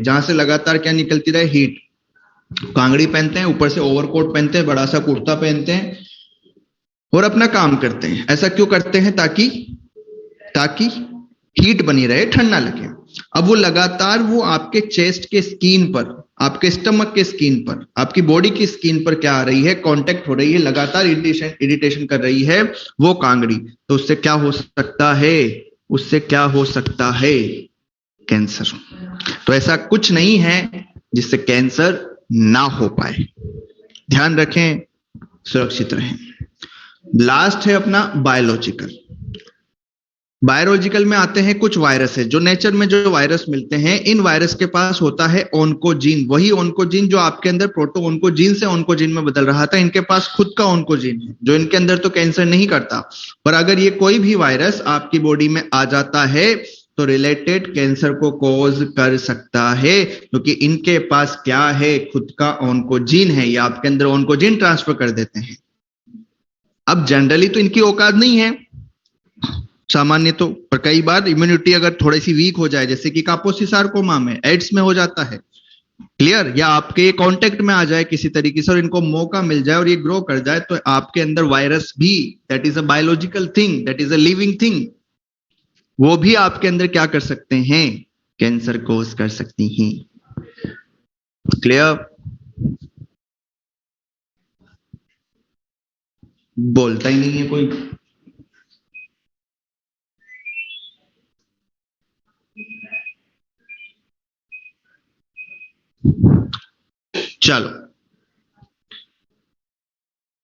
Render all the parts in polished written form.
जहां से लगातार क्या निकलती रहे, हीट। कांगड़ी पहनते हैं, ऊपर से ओवरकोट पहनते हैं, बड़ा सा कुर्ता पहनते हैं और अपना काम करते हैं। ऐसा क्यों करते हैं? ताकि ताकि हीट बनी रहे, ठंड ना लगे। अब वो लगातार वो आपके चेस्ट के स्किन पर, आपके स्टमक के स्किन पर, आपकी बॉडी की स्किन पर क्या आ रही है, कांटेक्ट हो रही है, लगातार इरिटेशन कर रही है वो कांगड़ी। तो उससे क्या हो सकता है? उससे क्या हो सकता है? कैंसर। तो ऐसा कुछ नहीं है जिससे कैंसर ना हो पाए। ध्यान रखें, सुरक्षित रहें। लास्ट है अपना बायोलॉजिकल। बायोलॉजिकल में आते हैं कुछ वायरस है, जो नेचर में जो वायरस मिलते हैं, इन वायरस के पास होता है ओन्कोजीन। वही ओन्कोजीन जो आपके अंदर प्रोटो ओन्कोजीन से ओन्कोजीन में बदल रहा था, इनके पास खुद का ओन्कोजीन है जो इनके अंदर तो कैंसर नहीं करता। पर अगर ये कोई भी वायरस आपकी बॉडी में आ जाता है तो रिलेटेड कैंसर को कॉज कर सकता है, क्योंकि इनके पास क्या है, खुद का ओन्कोजीन है। ये आपके अंदर ओन्कोजीन ट्रांसफर कर देते हैं। अब जनरली तो इनकी औकात नहीं है सामान्य तो, पर कई बार इम्यूनिटी अगर थोड़ी सी वीक हो जाए, जैसे कि कापोसी सार्कोमा में, एड्स में हो जाता है, क्लियर, या आपके कांटेक्ट में आ जाए किसी तरीके से और इनको मौका मिल जाए और ये ग्रो कर जाए, तो आपके अंदर वायरस भी, that is a biological thing, that is a living thing, वो भी आपके अंदर क्या कर सकते हैं, कैंसर कोज कर सकती हैं। क्लियर? बोलता ही नहीं है कोई। चलो,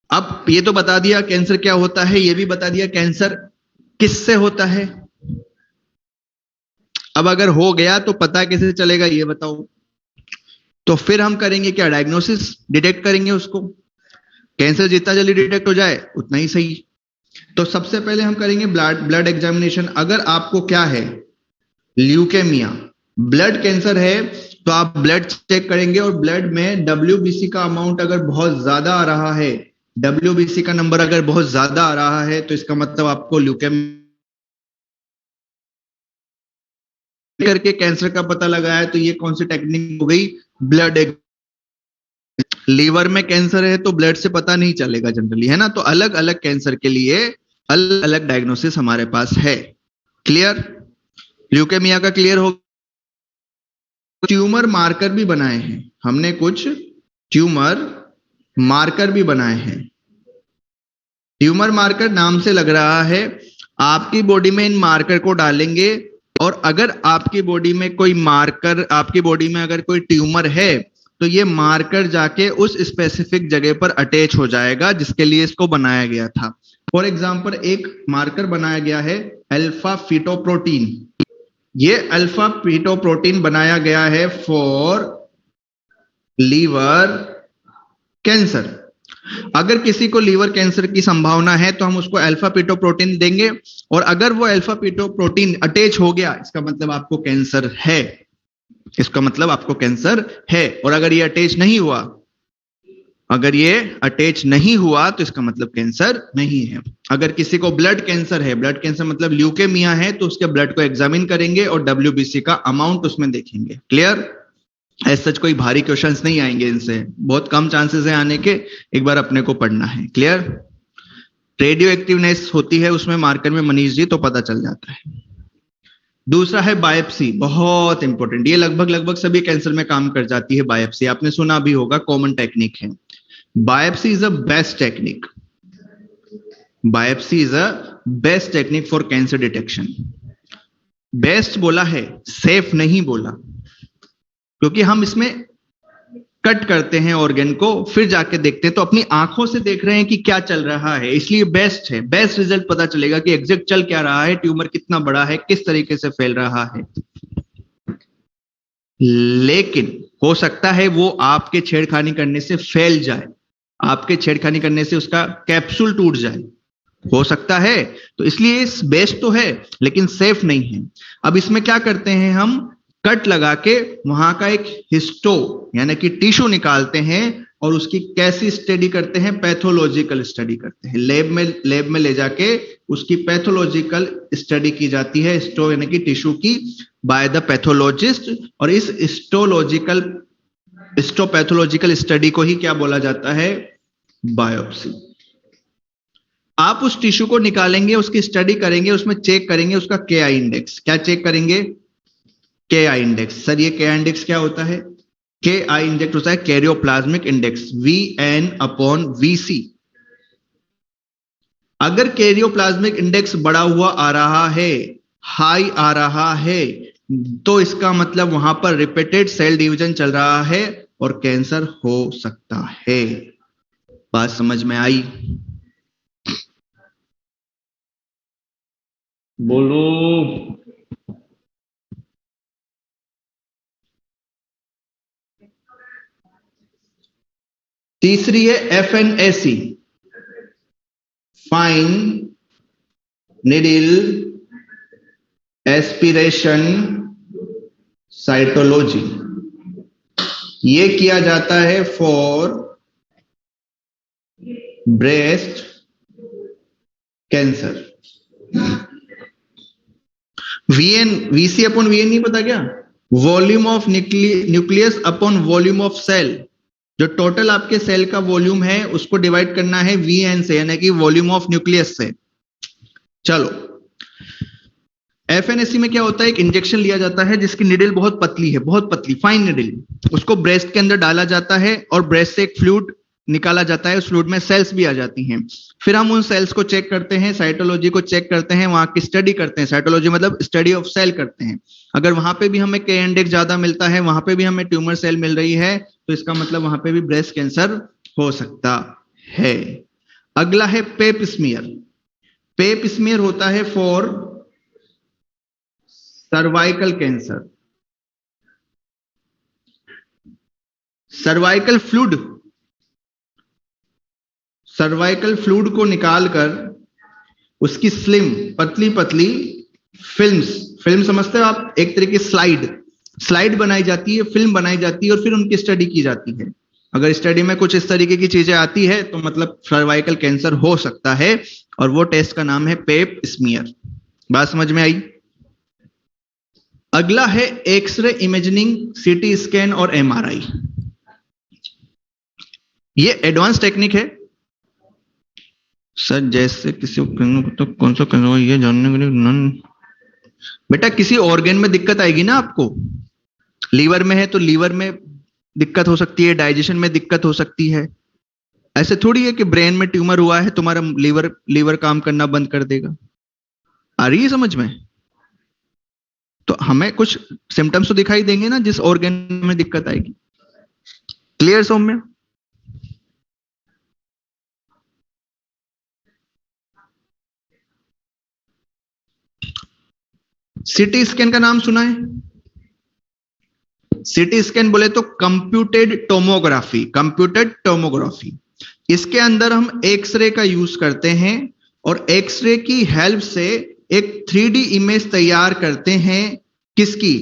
अब ये तो बता दिया कैंसर क्या होता है, ये भी बता दिया कैंसर किससे होता है। अब अगर हो गया तो पता कैसे चलेगा, ये बताओ। तो फिर हम करेंगे क्या, डायग्नोसिस, डिटेक्ट करेंगे उसको। कैंसर जितना जल्दी डिटेक्ट हो जाए उतना ही सही। तो सबसे पहले हम करेंगे ब्लड एग्जामिनेशन। अगर आपको क्या है, ल्यूकेमिया, ब्लड कैंसर है, तो आप ब्लड चेक करेंगे और ब्लड में WBC का अमाउंट अगर बहुत ज्यादा आ रहा है, WBC का नंबर अगर बहुत ज्यादा आ रहा है, तो इसका मतलब आपको ल्यूकेमिया करके कैंसर का पता लगाया। तो ये कौन सी टेक्निक हो गई, ब्लड। लीवर में कैंसर है तो ब्लड से पता नहीं चलेगा जनरली, है ना। तो अलग अलग कैंसर के लिए अलग अलग डायग्नोसिस हमारे पास है। क्लियर? ल्यूकेमिया का क्लियर हो। ट्यूमर मार्कर भी बनाए हैं हमने, कुछ ट्यूमर मार्कर भी बनाए हैं। ट्यूमर मार्कर नाम से लग रहा है, आपकी बॉडी में इन मार्कर को डालेंगे और अगर आपकी बॉडी में कोई मार्कर, आपकी बॉडी में अगर कोई ट्यूमर है, तो ये मार्कर जाके उस स्पेसिफिक जगह पर अटैच हो जाएगा जिसके लिए इसको बनाया गया था। फॉर एग्जाम्पल, एक मार्कर बनाया गया है अल्फा फीटोप्रोटीन। ये अल्फा फीटोप्रोटीन बनाया गया है फॉर लीवर कैंसर। अगर किसी को लीवर कैंसर की संभावना है तो हम उसको अल्फा पीटोप्रोटीन देंगे, और अगर वो अल्फा पीटोप्रोटीन अटैच हो गया, इसका मतलब आपको कैंसर है। इसका मतलब आपको कैंसर है। और अगर ये अटैच नहीं हुआ, अगर ये अटैच नहीं हुआ, तो इसका मतलब कैंसर नहीं है। अगर किसी को ब्लड कैंसर है, ब्लड कैंसर मतलब ल्यूकेमिया है, तो उसके ब्लड को एग्जामिन करेंगे और WBC का अमाउंट उसमें देखेंगे। क्लियर? ऐसा कोई भारी क्वेश्चंस नहीं आएंगे इनसे, बहुत कम चांसेस है आने के, एक बार अपने को पढ़ना है। क्लियर? रेडियो एक्टिवनेस होती है उसमें मार्कर में मनीष जी, तो पता चल जाता है। दूसरा है बायोप्सी, बहुत इंपॉर्टेंट। ये लगभग सभी कैंसर में काम कर जाती है बायोप्सी, आपने सुना भी होगा, कॉमन टेक्निक है। Biopsy is a best technique. Biopsy is a best technique for cancer detection. Best बोला है, सेफ नहीं बोला, क्योंकि हम इसमें कट करते हैं ऑर्गन को, फिर जाके देखते हैं, तो अपनी आंखों से देख रहे हैं कि क्या चल रहा है, इसलिए बेस्ट है। बेस्ट रिजल्ट पता चलेगा कि एग्जैक्ट चल क्या रहा है, ट्यूमर कितना बड़ा है, किस तरीके से फैल रहा है। लेकिन हो सकता है वो आपके छेड़खानी करने से फैल जाए, आपके छेड़खानी करने से उसका कैप्सूल टूट जाए, हो सकता है। तो इसलिए इस बेस्ट तो है लेकिन सेफ नहीं है। अब इसमें क्या करते हैं, हम कट लगा के वहां का एक हिस्टो यानी कि टिश्यू निकालते हैं और उसकी कैसी स्टडी करते हैं, पैथोलॉजिकल स्टडी करते हैं। लैब में ले जाके उसकी पैथोलॉजिकल स्टडी की जाती है, हिस्टो यानी कि टिश्यू की बाय द पैथोलॉजिस्ट, और इस हिस्टोपैथोलॉजिकल स्टडी को ही क्या बोला जाता है? बायोप्सी। आप उस टिश्यू को निकालेंगे, उसकी स्टडी करेंगे, उसमें चेक करेंगे उसका के आई इंडेक्स। क्या चेक करेंगे? के आई इंडेक्स। सर ये के आई इंडेक्स क्या होता है? के आई इंडेक्स होता है कैरियोप्लाज्मिक इंडेक्स, VN/VC। अगर कैरियोप्लाज्मिक इंडेक्स बढ़ा हुआ आ रहा है, हाई आ रहा है, तो इसका मतलब वहां पर रिपीटेड सेल डिवीजन चल रहा है और कैंसर हो सकता है। बात समझ में आई? बोलो। तीसरी है FNAC, fine needle aspiration cytology. ये किया जाता है for breast cancer. VC upon VN नहीं पता क्या? Volume of nucleus upon volume of cell. जो टोटल आपके सेल का वॉल्यूम है उसको डिवाइड करना है VN से, यानी कि वॉल्यूम ऑफ न्यूक्लियस से। चलो, FNAC में क्या होता है? एक इंजेक्शन लिया जाता है जिसकी निडल बहुत पतली है, बहुत पतली, फाइन निडल। उसको ब्रेस्ट के अंदर डाला जाता है और ब्रेस्ट से एक फ्लूइड निकाला जाता है, उस फ्लूइड में सेल्स भी आ जाती हैं। फिर हम उन सेल्स को चेक करते हैं, साइटोलॉजी को चेक करते हैं, वहां की स्टडी करते हैं। साइटोलॉजी मतलब स्टडी ऑफ सेल करते हैं। अगर वहां पे भी हमें के इंडेक्स ज्यादा मिलता है, वहां पे भी हमें ट्यूमर सेल मिल रही है, तो इसका मतलब वहां पे भी ब्रेस्ट कैंसर हो सकता है। अगला है पेप स्मीयर। पेप स्मीयर होता है for cervical cancer. Cervical fluid को निकालकर उसकी स्लिम पतली पतली फिल्म समझते हो आप? एक तरीके स्लाइड बनाई जाती है, फिल्म बनाई जाती है और फिर उनकी स्टडी की जाती है। अगर स्टडी में कुछ इस तरीके की चीजें आती है तो मतलब सर्वाइकल कैंसर हो सकता है, और वो टेस्ट का नाम है पेप स्मीयर। बात समझ में आई? अगला है एक्सरे इमेजिंग, सीटी स्कैन और MRI। ये एडवांस टेक्निक है सर। जैसे किसी को तो कौन सा करना, ये जानने के लिए बेटा किसी ऑर्गन में दिक्कत आएगी ना आपको। लीवर में है तो लीवर में दिक्कत हो सकती है, डाइजेशन में दिक्कत हो सकती है। ऐसे थोड़ी है कि ब्रेन में ट्यूमर हुआ है तुम्हारा लीवर काम करना बंद कर देगा। आ रही है समझ में? तो हमें कुछ सिम्टम्स तो दिखाई देंगे ना जिस ऑर्गन में दिक्कत आएगी। क्लियर सौम्य? सीटी स्कैन का नाम सुना है? सीटी स्कैन बोले तो कंप्यूटेड टोमोग्राफी। इसके अंदर हम एक्सरे का यूज करते हैं और एक्सरे की हेल्प से एक 3D इमेज तैयार करते हैं। किसकी?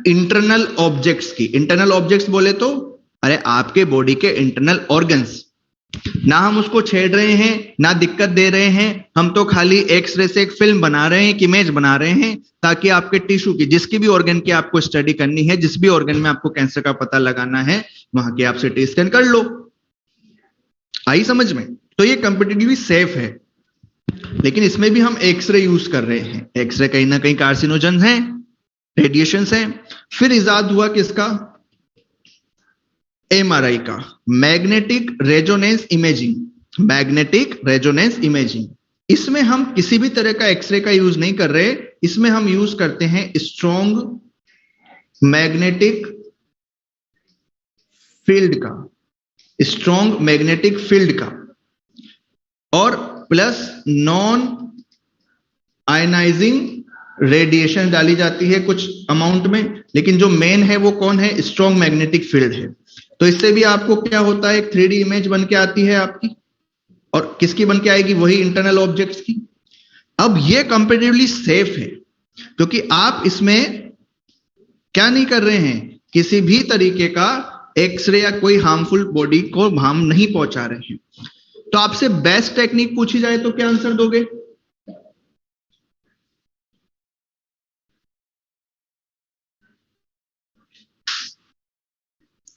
इंटरनल ऑब्जेक्ट्स की। इंटरनल ऑब्जेक्ट्स बोले तो अरे आपके बॉडी के इंटरनल ऑर्गन्स। ना हम उसको छेड़ रहे हैं, ना दिक्कत दे रहे हैं, हम तो खाली एक्सरे से एक फिल्म बना रहे हैं, एक इमेज बना रहे हैं, ताकि आपके टिश्यू की, जिसकी भी ऑर्गन की आपको स्टडी करनी है, जिस भी ऑर्गन में आपको कैंसर का पता लगाना है, वहां की आप सीटी स्कैन कर लो। आई समझ में? तो ये कंपेटिटिवली सेफ है, लेकिन इसमें भी हम एक्सरे यूज कर रहे हैं। एक्सरे कहीं ना कहीं कार्सिनोजन है, रेडिएशन है। फिर इजाद हुआ किसका? MRI का, मैग्नेटिक रेजोनेंस इमेजिंग। इसमें हम किसी भी तरह का एक्सरे का यूज नहीं कर रहे, इसमें हम यूज करते हैं स्ट्रॉन्ग मैग्नेटिक फील्ड का, और प्लस नॉन आयनाइजिंग रेडिएशन डाली जाती है कुछ अमाउंट में, लेकिन जो मेन है वो कौन है? स्ट्रॉन्ग मैग्नेटिक फील्ड है। तो इससे भी आपको क्या होता है? एक 3D इमेज बन के आती है आपकी, और किसकी बन के आएगी? वही इंटरनल ऑब्जेक्ट्स की। अब ये कंपैरेटिवली सेफ है, क्योंकि आप इसमें क्या नहीं कर रहे हैं? किसी भी तरीके का एक्सरे या कोई हार्मफुल बॉडी को हार्म नहीं पहुंचा रहे हैं। तो आपसे बेस्ट टेक्निक पूछी जाए तो क्या आंसर दोगे?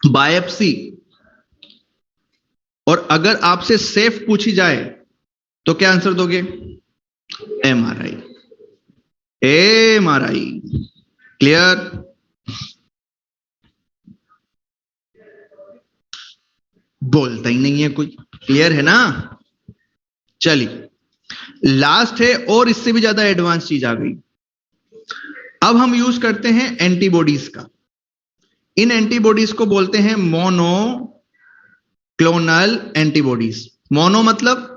बायोप्सी, और अगर आपसे सेफ पूछी जाए तो क्या आंसर दोगे? एमआरआई। एमआरआई। क्लियर? बोलता ही नहीं है कोई। क्लियर है ना? चलिए, लास्ट है और इससे भी ज्यादा एडवांस चीज आ गई। अब हम यूज करते हैं एंटीबॉडीज का। इन एंटीबॉडीज को बोलते हैं मोनोक्लोनल एंटीबॉडीज। मोनो मतलब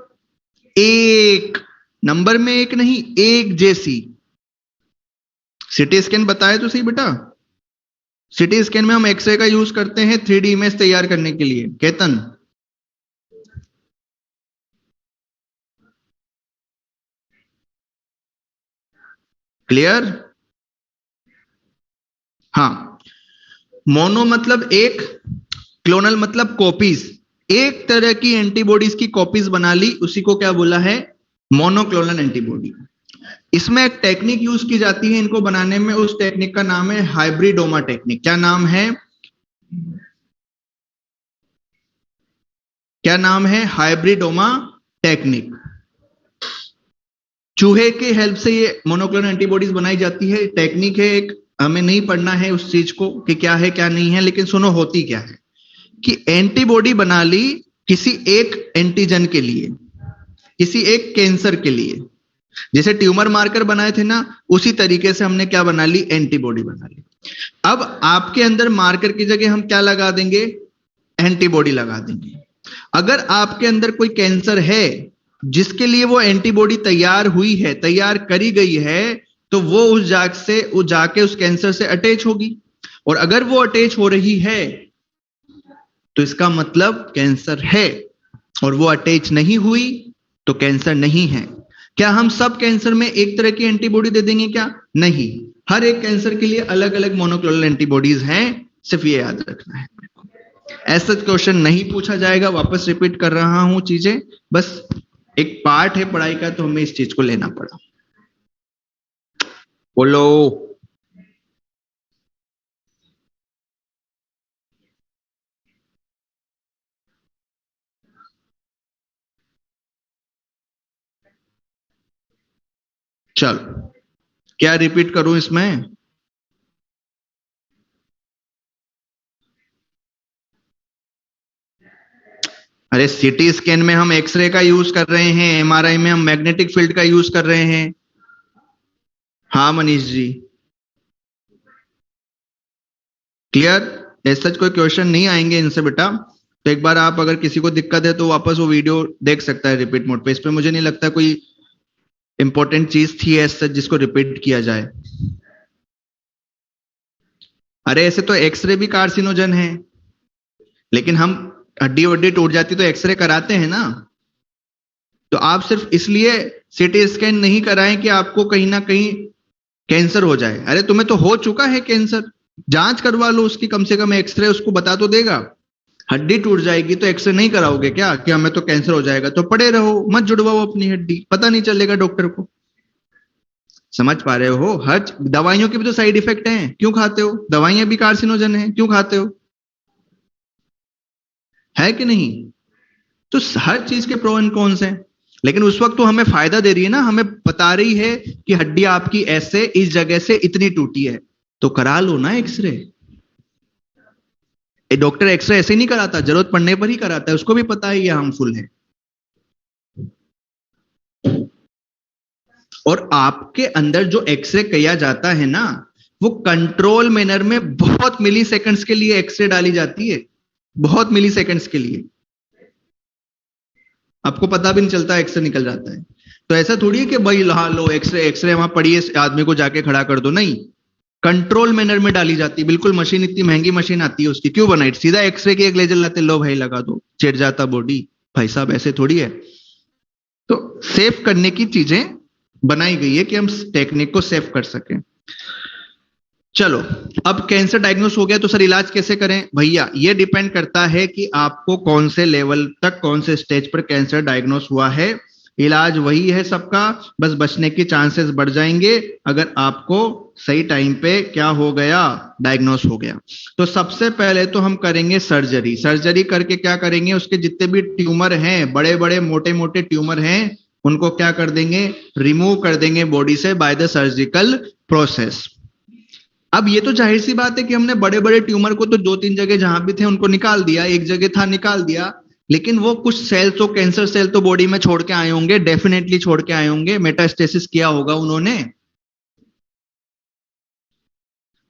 एक, नंबर में एक नहीं, एक जैसी। सिटी स्कैन बताए तो सही बेटा। सिटी स्कैन में हम एक्सरे का यूज करते हैं 3D इमेज तैयार करने के लिए। केतन, क्लियर? हाँ, मोनो मतलब एक, क्लोनल मतलब कॉपीज। एक तरह की एंटीबॉडीज की कॉपीज बना ली, उसी को क्या बोला है? Monoclonal antibody. इसमें एक टेक्निक यूज की जाती है इनको बनाने में, उस टेक्निक का नाम है हाइब्रिडोमा टेक्निक। क्या नाम है? क्या नाम है? Hybridoma technique. चूहे के हेल्प से ये मोनोक्लोनल एंटीबॉडीज बनाई जाती है। टेक्निक है एक, हमें नहीं पढ़ना है उस चीज को कि क्या है क्या नहीं है, लेकिन सुनो होती क्या है कि एंटीबॉडी बना ली किसी एक एंटीजन के लिए, किसी एक कैंसर के लिए। जैसे ट्यूमर मार्कर बनाए थे ना, उसी तरीके से हमने क्या बना ली? एंटीबॉडी बना ली। अब आपके अंदर मार्कर की जगह हम क्या लगा देंगे? एंटीबॉडी लगा देंगे। अगर आपके अंदर कोई कैंसर है जिसके लिए वो एंटीबॉडी तैयार हुई है, तैयार करी गई है, तो वो उस जाके उस कैंसर से अटैच होगी। और अगर वो अटैच हो रही है तो इसका मतलब कैंसर है, और वो अटैच नहीं हुई तो कैंसर नहीं है। क्या हम सब कैंसर में एक तरह की एंटीबॉडी दे देंगे? क्या नहीं, हर एक कैंसर के लिए अलग अलग मोनोक्लोनल एंटीबॉडीज हैं। सिर्फ ये याद रखना है। ऐसा क्वेश्चन नहीं पूछा जाएगा, वापस रिपीट कर रहा हूं चीजें, बस एक पार्ट है पढ़ाई का, तो हमें इस चीज को लेना पड़ा। बोलो। चलो, क्या रिपीट करूं इसमें? अरे सीटी स्कैन में हम एक्सरे का यूज कर रहे हैं, एमआरआई में हम मैग्नेटिक फील्ड का यूज कर रहे हैं। हाँ मनीष जी, क्लियर? ऐसा कोई क्वेश्चन नहीं आएंगे इनसे बेटा। तो एक बार आप, अगर किसी को दिक्कत है तो वापस वो वीडियो देख सकता है रिपीट मोड पे। इस पे मुझे नहीं लगता कोई इंपॉर्टेंट चीज थी ऐसा जिसको रिपीट किया जाए। अरे ऐसे तो एक्सरे भी कार्सिनोजन है, लेकिन हम हड्डी वड्डी टूट जाती तो एक्सरे कराते हैं ना। तो आप सिर्फ इसलिए सीटी स्कैन नहीं कराएं कि आपको कहीं ना कहीं कैंसर हो जाए। अरे तुम्हें तो हो चुका है कैंसर, जांच करवा लो उसकी, कम से कम एक्सरे उसको बता तो देगा। हड्डी टूट जाएगी तो एक्सरे नहीं कराओगे क्या कि हमें तो कैंसर हो जाएगा? तो पड़े रहो, मत जुड़वाओ अपनी हड्डी, पता नहीं चलेगा डॉक्टर को। समझ पा रहे हो? हर दवाइयों के भी तो साइड इफेक्ट हैं, क्यों खाते हो? दवाइयां भी कार्सिनोजन है, क्यों खाते हो? है कि नहीं? तो हर चीज के प्रो एंड कॉन्स हैं, लेकिन उस वक्त तो हमें फायदा दे रही है ना, हमें बता रही है कि हड्डी आपकी ऐसे इस जगह से इतनी टूटी है, तो करा लो ना एक्सरे। डॉक्टर एक्सरे ऐसे नहीं कराता, जरूरत पड़ने पर ही कराता है, उसको भी पता है ये हार्मफुल है। और आपके अंदर जो एक्सरे किया जाता है ना, वो कंट्रोल मैनर में बहुत मिली सेकंड्स के लिए एक्सरे डाली जाती है, बहुत मिली सेकंड्स के लिए। आपको पता भी नहीं चलता, एक्सरे निकल जाता है। तो ऐसा थोड़ी है कि भाई हाँ लो एक्सरे, एक्सरे वहां पड़ी है, आदमी को जाके खड़ा कर दो, नहीं। कंट्रोल मैनर में डाली जाती है, बिल्कुल मशीन, इतनी महंगी मशीन आती है उसकी, क्यों बनाई? सीधा एक्सरे की एक लेजर लाते, लो भाई लगा दो, चिढ़ जाता बॉडी। भाई साहब ऐसे थोड़ी है। तो सेव करने की चीजें बनाई गई है कि हम टेक्निक को सेव कर सकें। चलो, अब कैंसर डायग्नोस हो गया, तो सर इलाज कैसे करें? भैया ये डिपेंड करता है कि आपको कौन से लेवल तक, कौन से स्टेज पर कैंसर डायग्नोस हुआ है। इलाज वही है सबका, बस बचने के चांसेस बढ़ जाएंगे अगर आपको सही टाइम पे क्या हो गया, डायग्नोस हो गया। तो सबसे पहले तो हम करेंगे सर्जरी। सर्जरी करके क्या करेंगे, उसके जितने भी ट्यूमर हैं, बड़े बड़े मोटे मोटे ट्यूमर हैं, उनको क्या कर देंगे, रिमूव कर देंगे बॉडी से बाय द सर्जिकल प्रोसेस। अब ये तो जाहिर सी बात है कि हमने बड़े बड़े ट्यूमर को तो 2-3 जगह जहां भी थे उनको निकाल दिया, एक जगह था निकाल दिया, लेकिन वो कुछ सेल तो, कैंसर सेल तो बॉडी में छोड़ के आए होंगे, डेफिनेटली छोड़ के आए होंगे, मेटास्टेसिस किया होगा उन्होंने।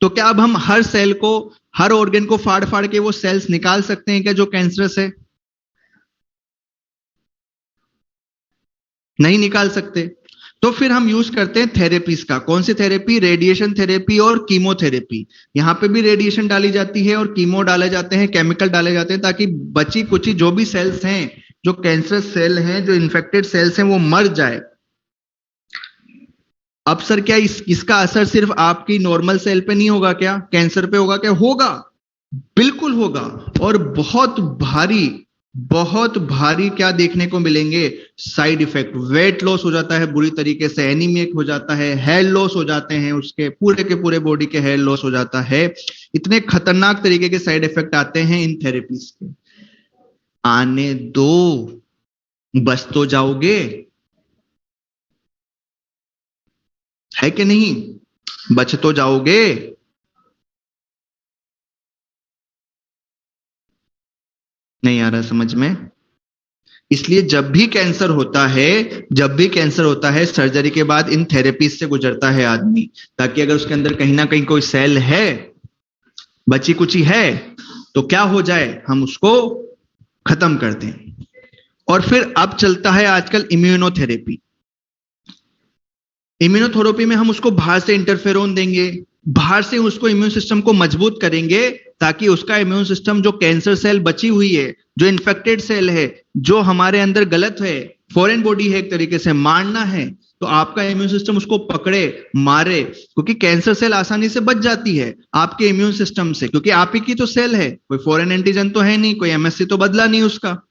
तो क्या अब हम हर सेल को, हर ऑर्गन को फाड़ फाड़ के वो सेल्स निकाल सकते हैं क्या जो कैंसरस है? नहीं निकाल सकते। तो फिर हम यूज करते हैं थेरेपीज का। कौन सी थेरेपी? रेडिएशन थेरेपी और कीमोथेरेपी। यहां पे भी रेडिएशन डाली जाती है और कीमो डाले जाते हैं, केमिकल डाले जाते हैं, ताकि बची कुची जो भी सेल्स हैं, जो कैंसर सेल हैं, जो इन्फेक्टेड सेल्स हैं, वो मर जाए। अब सर क्या इसका असर सिर्फ आपकी नॉर्मल सेल पे नहीं होगा क्या, कैंसर पे होगा क्या? होगा, बिल्कुल होगा। और बहुत भारी क्या देखने को मिलेंगे साइड इफेक्ट। वेट लॉस हो जाता है बुरी तरीके से, एनीमिक हो जाता है, हेयर लॉस हो जाते हैं, उसके पूरे के पूरे बॉडी के हेयर लॉस हो जाता है। इतने खतरनाक तरीके के साइड इफेक्ट आते हैं इन थेरेपीज के। आने दो, बच तो जाओगे, है कि नहीं? बच तो जाओगे। नहीं आ रहा समझ में? इसलिए जब भी कैंसर होता है, जब भी कैंसर होता है, सर्जरी के बाद इन थेरेपीज से गुजरता है आदमी, ताकि अगर उसके अंदर कहीं ना कहीं कोई सेल है, बची कुची है, तो क्या हो जाए, हम उसको खत्म कर दें। और फिर अब चलता है आजकल इम्यूनोथेरेपी। इम्यूनोथेरेपी में हम उसको बाहर से इंटरफेरोन देंगे, बाहर से उसको इम्यून सिस्टम को मजबूत करेंगे, ताकि उसका इम्यून सिस्टम, जो कैंसर सेल बची हुई है, जो इन्फेक्टेड सेल है, जो हमारे अंदर गलत है, फॉरेन बॉडी है एक तरीके से, मारना है, तो आपका इम्यून सिस्टम उसको पकड़े, मारे। क्योंकि कैंसर सेल आसानी से बच जाती है आपके इम्यून सिस्टम से, क्योंकि आप ही की तो सेल है, कोई फॉरेन एंटीजन तो है नहीं, कोई एमएससी तो बदला नहीं उसका।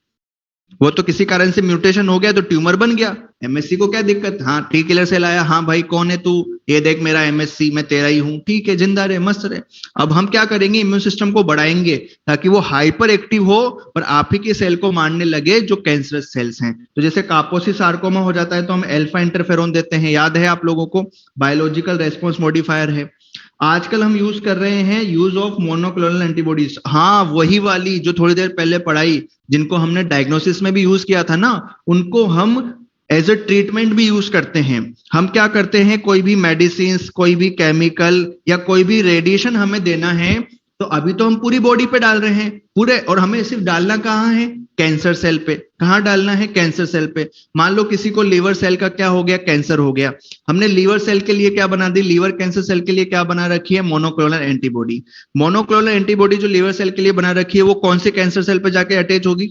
वो तो किसी कारण से म्यूटेशन हो गया तो ट्यूमर बन गया। एमएससी को क्या दिक्कत? हाँ, टी किलर सेल आया, हाँ भाई कौन है तू, ये देख मेरा एमएससी, मैं तेरा ही हूं, ठीक है, जिंदा रहे, मस्त रहे। अब हम क्या करेंगे, इम्यून सिस्टम को बढ़ाएंगे, ताकि वो हाइपर एक्टिव हो और आप ही के सेल को मारने लगे जो कैंसरस सेल्स हैं। तो जैसे कापोसी सार्कोमा हो जाता है तो हम अल्फा इंटरफेरोन देते हैं, याद है आप लोगों को, बायोलॉजिकल रेस्पॉन्स मॉडिफायर है। आजकल हम यूज कर रहे हैं यूज ऑफ मोनोक्लोनल एंटीबॉडीज। हाँ, वही वाली जो थोड़ी देर पहले पढ़ाई, जिनको हमने डायग्नोसिस में भी यूज किया था ना, उनको हम एज ए ट्रीटमेंट भी यूज करते हैं। हम क्या करते हैं, कोई भी मेडिसिन, कोई भी केमिकल या कोई भी रेडिएशन हमें देना है, तो अभी तो हम पूरी बॉडी पे डाल रहे हैं पूरे, और हमें सिर्फ डालना कहाँ है, कैंसर सेल पे। कहाँ डालना है? कैंसर सेल पे। मान लो किसी को लीवर सेल का क्या हो गया, कैंसर हो गया, हमने लीवर सेल के लिए क्या बना दी, लीवर कैंसर सेल के लिए क्या बना रखी है, मोनोक्लोनल एंटीबॉडी। मोनोक्लोनल एंटीबॉडी जो लीवर सेल के लिए बना रखी है, वो कौन से कैंसर सेल पे जाके अटैच होगी?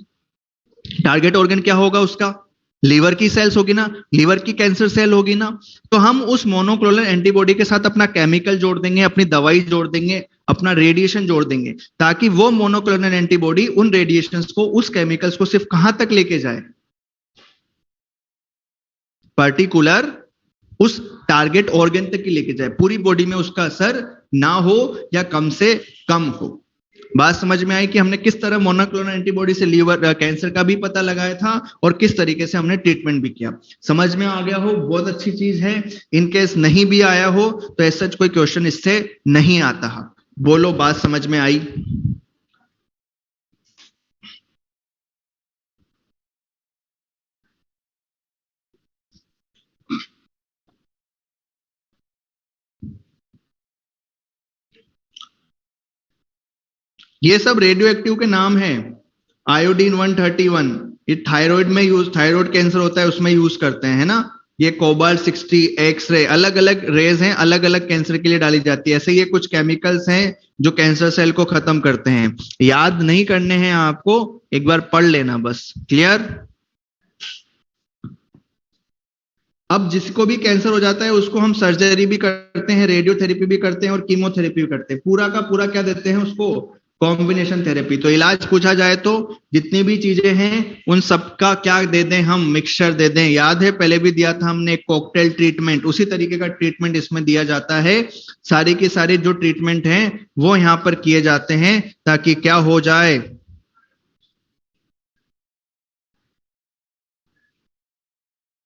टारगेट ऑर्गन क्या होगा उसका? लीवर की सेल्स होगी ना, लीवर की कैंसर सेल होगी ना। तो हम उस मोनोक्लोनल एंटीबॉडी के साथ अपना केमिकल जोड़ देंगे, अपनी दवाई जोड़ देंगे, अपना रेडिएशन जोड़ देंगे, ताकि वो मोनोक्लोनल एंटीबॉडी उन रेडिएशंस को, उस केमिकल्स को सिर्फ कहां तक लेके जाए, पर्टिकुलर उस टारगेट ऑर्गन तक ही लेके जाए, पूरी बॉडी में उसका असर ना हो या कम से कम हो। बात समझ में आई कि हमने किस तरह मोनोक्लोनल एंटीबॉडी से लीवर कैंसर का भी पता लगाया था और किस तरीके से हमने ट्रीटमेंट भी किया। समझ में आ गया हो? बहुत अच्छी चीज है। इन केस नहीं भी आया हो तो ऐसा कोई क्वेश्चन इससे नहीं आता है। बोलो, बात समझ में आई? ये सब रेडियो एक्टिव के नाम है। आयोडीन 131, ये थायराइड में यूज, थायराइड कैंसर होता है उसमें यूज करते हैं ना। ये कोबाल्ट 60, एक्सरे, अलग अलग रेज हैं, अलग अलग कैंसर के लिए डाली जाती है। ऐसे ये कुछ केमिकल्स हैं जो कैंसर सेल को खत्म करते हैं। याद नहीं करने हैं आपको, एक बार पढ़ लेना बस। क्लियर? अब जिसको भी कैंसर हो जाता है उसको हम सर्जरी भी करते हैं, रेडियोथेरेपी भी करते हैं और कीमोथेरेपी भी करते हैं। पूरा का पूरा क्या देते हैं उसको, कॉम्बिनेशन थेरेपी। तो इलाज पूछा जाए तो जितनी भी चीजें हैं उन सबका क्या दे दें हम, मिक्सचर दे दें। याद है पहले भी दिया था हमने कॉकटेल ट्रीटमेंट, उसी तरीके का ट्रीटमेंट इसमें दिया जाता है। सारी की सारी जो ट्रीटमेंट हैं वो यहाँ पर किए जाते हैं ताकि क्या हो जाए,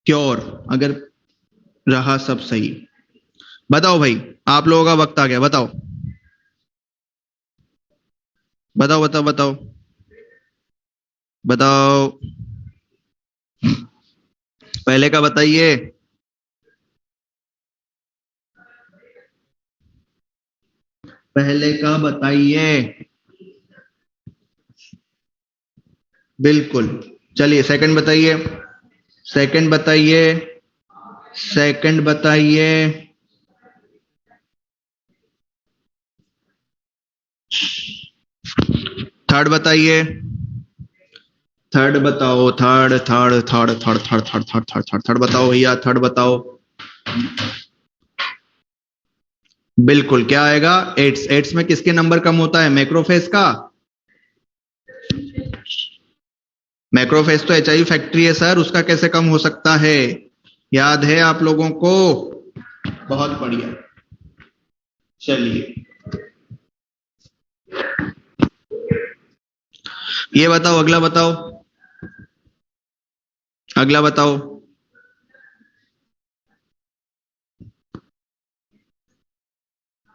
क्योर, अगर रहा सब सही। बताओ भाई, आप लोगों का वक्त आ गया, बताओ बताओ बताओ बताओ बताओ, पहले का बताइए। पहले का बताइए। बिल्कुल। चलिए सेकंड बताइए। सेकंड बताइए। सेकंड बताइए। थर्ड बताइए। थर्ड बताओ। Third third third third third third third third third third बताओ भैया, थर्ड बताओ। बिल्कुल, क्या आएगा? एड्स। एड्स में किसके नंबर कम होता है? मैक्रोफेज का। मैक्रोफेज तो एचआईवी फैक्ट्री है सर, उसका कैसे कम हो सकता है? याद है आप लोगों को? बहुत बढ़िया। चलिए ये बताओ, अगला बताओ। अगला बताओ।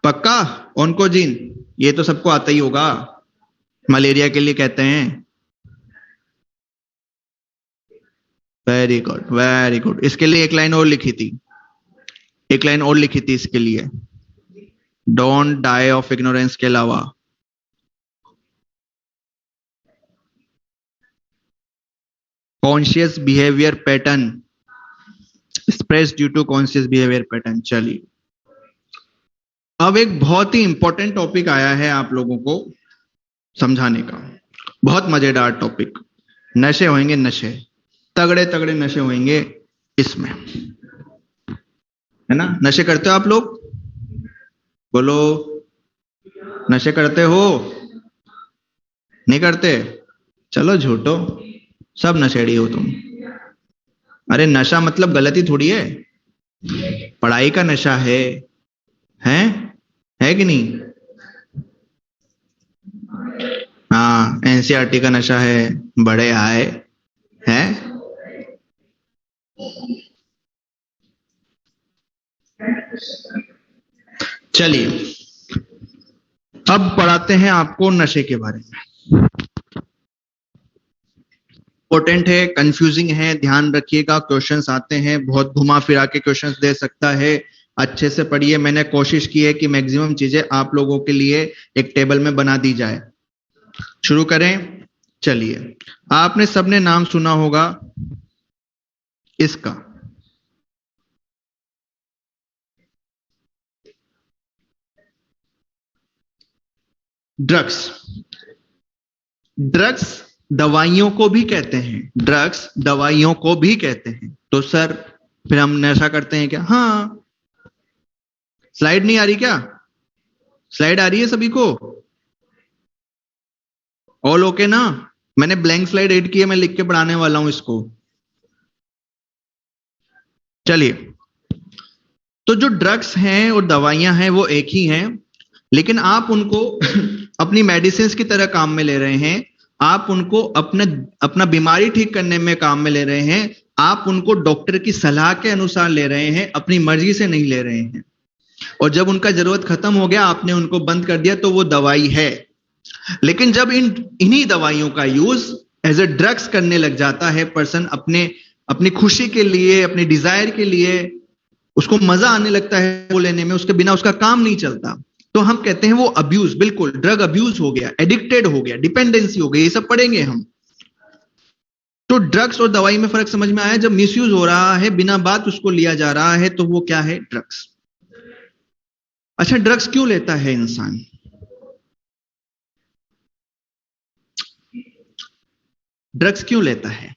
पक्का? ऑन्कोजीन, ये तो सबको आता ही होगा, मलेरिया के लिए कहते हैं। Very good very good. इसके लिए एक लाइन और लिखी थी, एक लाइन और लिखी थी इसके लिए, डोंट डाई ऑफ इग्नोरेंस के अलावा। Conscious behaviour pattern, stress due to conscious behaviour pattern. चलिए अब एक बहुत ही इंपॉर्टेंट टॉपिक आया है आप लोगों को समझाने का, बहुत मजेदार टॉपिक। नशे होंगे, नशे, तगड़े तगड़े नशे होंगे इसमें, है ना? नशे करते हो आप लोग? बोलो, नशे करते हो? नहीं करते? चलो झूठो, सब नशेड़ी हो तुम। अरे नशा मतलब गलती थोड़ी है, पढ़ाई का नशा है है कि नहीं? हाँ, एनसीईआरटी का नशा है, बड़े आए है। चलिए अब पढ़ाते हैं आपको नशे के बारे में। इंपॉर्टेंट है, कंफ्यूजिंग है, ध्यान रखिएगा। क्वेश्चंस आते हैं, बहुत घुमा फिरा के क्वेश्चंस दे सकता है। अच्छे से पढ़िए, मैंने कोशिश की है कि मैक्सिमम चीजें आप लोगों के लिए एक टेबल में बना दी जाए। शुरू करें? चलिए, आपने सबने नाम सुना होगा इसका, ड्रग्स। ड्रग्स दवाइयों को भी कहते हैं, ड्रग्स दवाइयों को भी कहते हैं। तो सर फिर हम नशा करते हैं क्या? हाँ। स्लाइड नहीं आ रही क्या? स्लाइड आ रही है सभी को? ऑल ओके ना? मैंने ब्लैंक स्लाइड एड की है, मैं लिख के पढ़ाने वाला हूं इसको। चलिए, तो जो ड्रग्स हैं और दवाइयां हैं वो एक ही हैं, लेकिन आप उनको अपनी मेडिसिन की तरह काम में ले रहे हैं। आप उनको अपने अपना बीमारी ठीक करने में काम में ले रहे हैं। आप उनको डॉक्टर की सलाह के अनुसार ले रहे हैं, अपनी मर्जी से नहीं ले रहे हैं। और जब उनका जरूरत खत्म हो गया, आपने उनको बंद कर दिया, तो वो दवाई है। लेकिन जब इन्हीं दवाइयों का यूज एज ए ड्रग्स करने लग जाता है पर्सन, अपने अपनी खुशी के लिए, अपने डिजायर के लिए, उसको मजा आने लगता है वो लेने में, उसके बिना उसका काम नहीं चलता, तो हम कहते हैं वो अब्यूज, बिल्कुल ड्रग अब्यूज हो गया, एडिक्टेड हो गया, डिपेंडेंसी हो गई। ये सब पढ़ेंगे हम। तो ड्रग्स और दवाई में फर्क समझ में आया? जब मिसयूज हो रहा है, बिना बात उसको लिया जा रहा है, तो वो क्या है? ड्रग्स। अच्छा, ड्रग्स क्यों लेता है इंसान? ड्रग्स क्यों लेता है?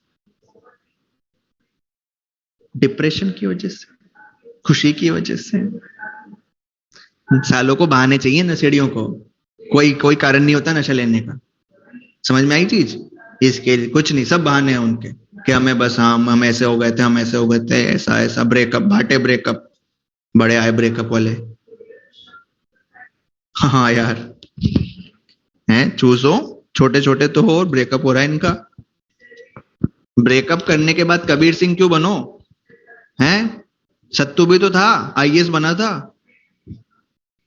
डिप्रेशन की वजह से, खुशी की वजह से। सालों को बहाने चाहिए नशेड़ियों को। कोई कोई कारण नहीं होता नशा लेने का। समझ में आई चीज? इसके कुछ नहीं, सब बहाने हैं उनके कि हमें बस हम ऐसे हो गए थे, हम ऐसे हो गए थे, ऐसा ऐसा ब्रेकअप, भाटे ब्रेकअप, बड़े आए ब्रेकअप वाले। हाँ यार, हैं चूसो, छोटे छोटे तो हो और ब्रेकअप हो रहा है इनका। ब्रेकअप करने के बाद कबीर सिंह क्यों बनो? हैं, सत्तू भी तो था, आईएएस बना था।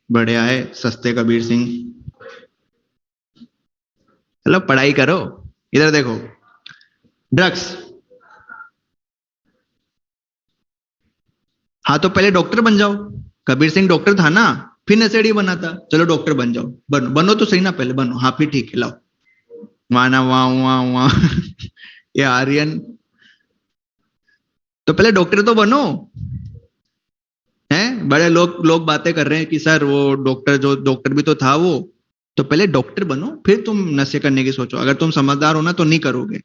बड़े आए सस्ते कबीर सिंह। चलो पढ़ाई करो। इधर देखो, ड्रग्स। हाँ तो पहले डॉक्टर बन जाओ। कबीर सिंह डॉक्टर था ना, फिर नशेड़ी बना था। चलो डॉक्टर बन जाओ, बनो बनो तो सही ना, पहले बनो। हाँ फिर ठीक है, लाओ वहां ना वहां वहां वहां ये आर्यन, तो पहले डॉक्टर तो बनो। हैं, बड़े लोग लोग बातें कर रहे हैं कि सर वो डॉक्टर, जो डॉक्टर भी तो था वो। तो पहले डॉक्टर बनो, फिर तुम नशे करने की सोचो। अगर तुम समझदार हो ना तो नहीं करोगे,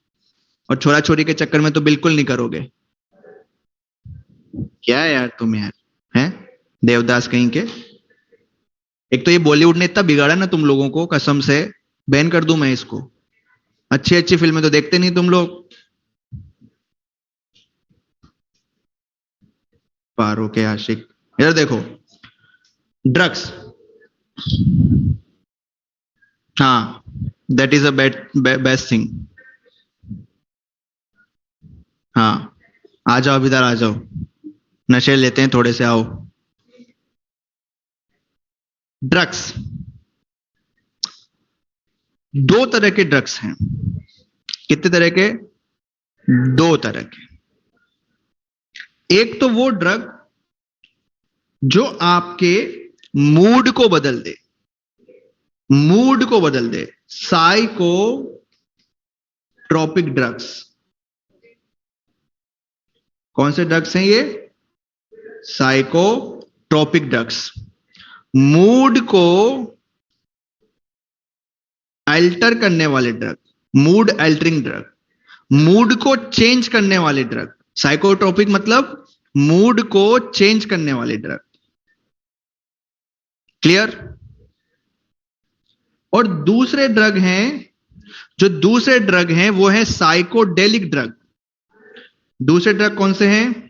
और छोरा छोरी के चक्कर में तो बिल्कुल नहीं करोगे। क्या है यार तुम यार, हैं देवदास कहीं के। एक तो ये बॉलीवुड ने इतना बिगाड़ा ना तुम लोगों को, कसम से बैन कर दूं मैं इसको। अच्छी अच्छी फिल्में तो देखते नहीं तुम लोग। पारो के आशिक। इधर देखो, ड्रग्स। हाँ, that is a best thing. हाँ, आ जाओ इधर, आ जाओ, नशे लेते हैं थोड़े से, आओ। ड्रग्स, दो तरह के ड्रग्स हैं। कितने तरह के? दो तरह के। एक तो वो ड्रग जो आपके मूड को बदल दे, मूड को बदल दे, साइकोट्रोपिक ड्रग्स। कौन से ड्रग्स हैं ये? Psychotropic drugs. मूड को अल्टर करने वाले drug, mood altering drug, mood को चेंज करने वाले ड्रग। साइकोट्रोपिक मतलब मूड को चेंज करने वाले ड्रग। क्लियर? और दूसरे ड्रग हैं, जो दूसरे ड्रग हैं वो है साइकोडेलिक ड्रग। दूसरे ड्रग कौन से हैं?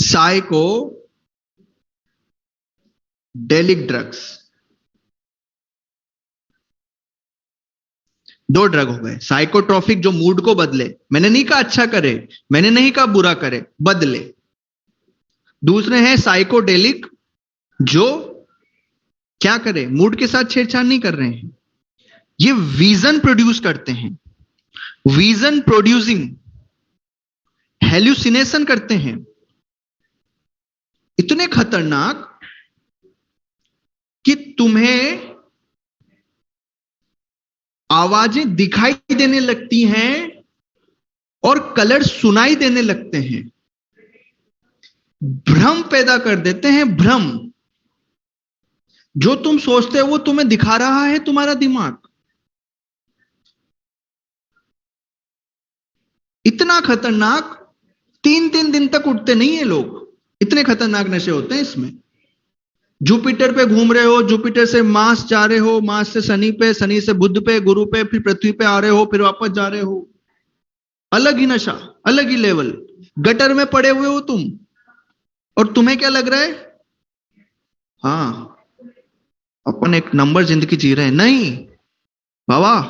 Psychedelic drugs. दो ड्रग हो गए। साइकोट्रोपिक जो मूड को बदले, मैंने नहीं कहा अच्छा करे, मैंने नहीं कहा बुरा करे, बदले। दूसरे हैं साइकोडेलिक, जो क्या करे, मूड के साथ छेड़छाड़ नहीं कर रहे हैं, ये विजन प्रोड्यूस करते हैं, विजन प्रोड्यूसिंग, हेल्यूसिनेशन करते हैं। इतने खतरनाक कि तुम्हें आवाजें दिखाई देने लगती हैं और कलर सुनाई देने लगते हैं। भ्रम पैदा कर देते हैं, भ्रम। जो तुम सोचते हो वो तुम्हें दिखा रहा है तुम्हारा दिमाग। इतना खतरनाक, 3-3 दिन तक उठते नहीं है लोग, इतने खतरनाक नशे होते हैं इसमें। जुपिटर पे घूम रहे हो, जुपिटर से मार्स जा रहे हो, मार्स से शनि पे, शनि से बुध पे, गुरु पे, फिर पृथ्वी पे आ रहे हो, फिर वापस जा रहे हो। अलग ही नशा, अलग ही लेवल। गटर में पड़े हुए हो तुम, और तुम्हें क्या लग रहा है? हाँ, अपन एक नंबर जिंदगी जी रहे हैं। नहीं बाबा,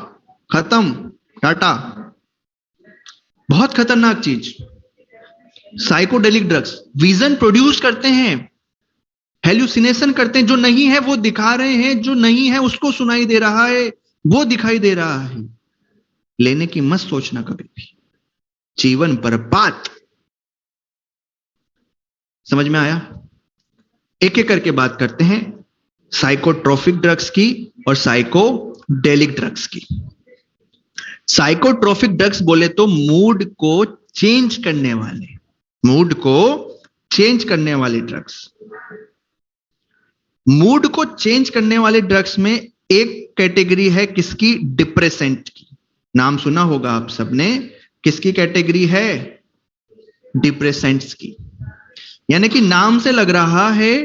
खत्म, टाटा। बहुत खतरनाक चीज। साइकोडेलिक ड्रग्स विजन प्रोड्यूस करते हैं, हेल्यूसिनेशन करते हैं। जो नहीं है वो दिखा रहे हैं, जो नहीं है उसको सुनाई दे रहा है, वो दिखाई दे रहा है। लेने की मत सोचना कभी भी, जीवन बर्बाद। समझ में आया? एक एक करके बात करते हैं, साइकोट्रोपिक ड्रग्स की और साइकोडेलिक ड्रग्स की। साइकोट्रोपिक ड्रग्स बोले तो मूड को चेंज करने वाले, मूड को चेंज करने वाले ड्रग्स। मूड को चेंज करने वाले ड्रग्स में एक कैटेगरी है किसकी? डिप्रेसेंट की। नाम सुना होगा आप सबने, किसकी कैटेगरी है? डिप्रेसेंट्स की। यानी कि नाम से लग रहा है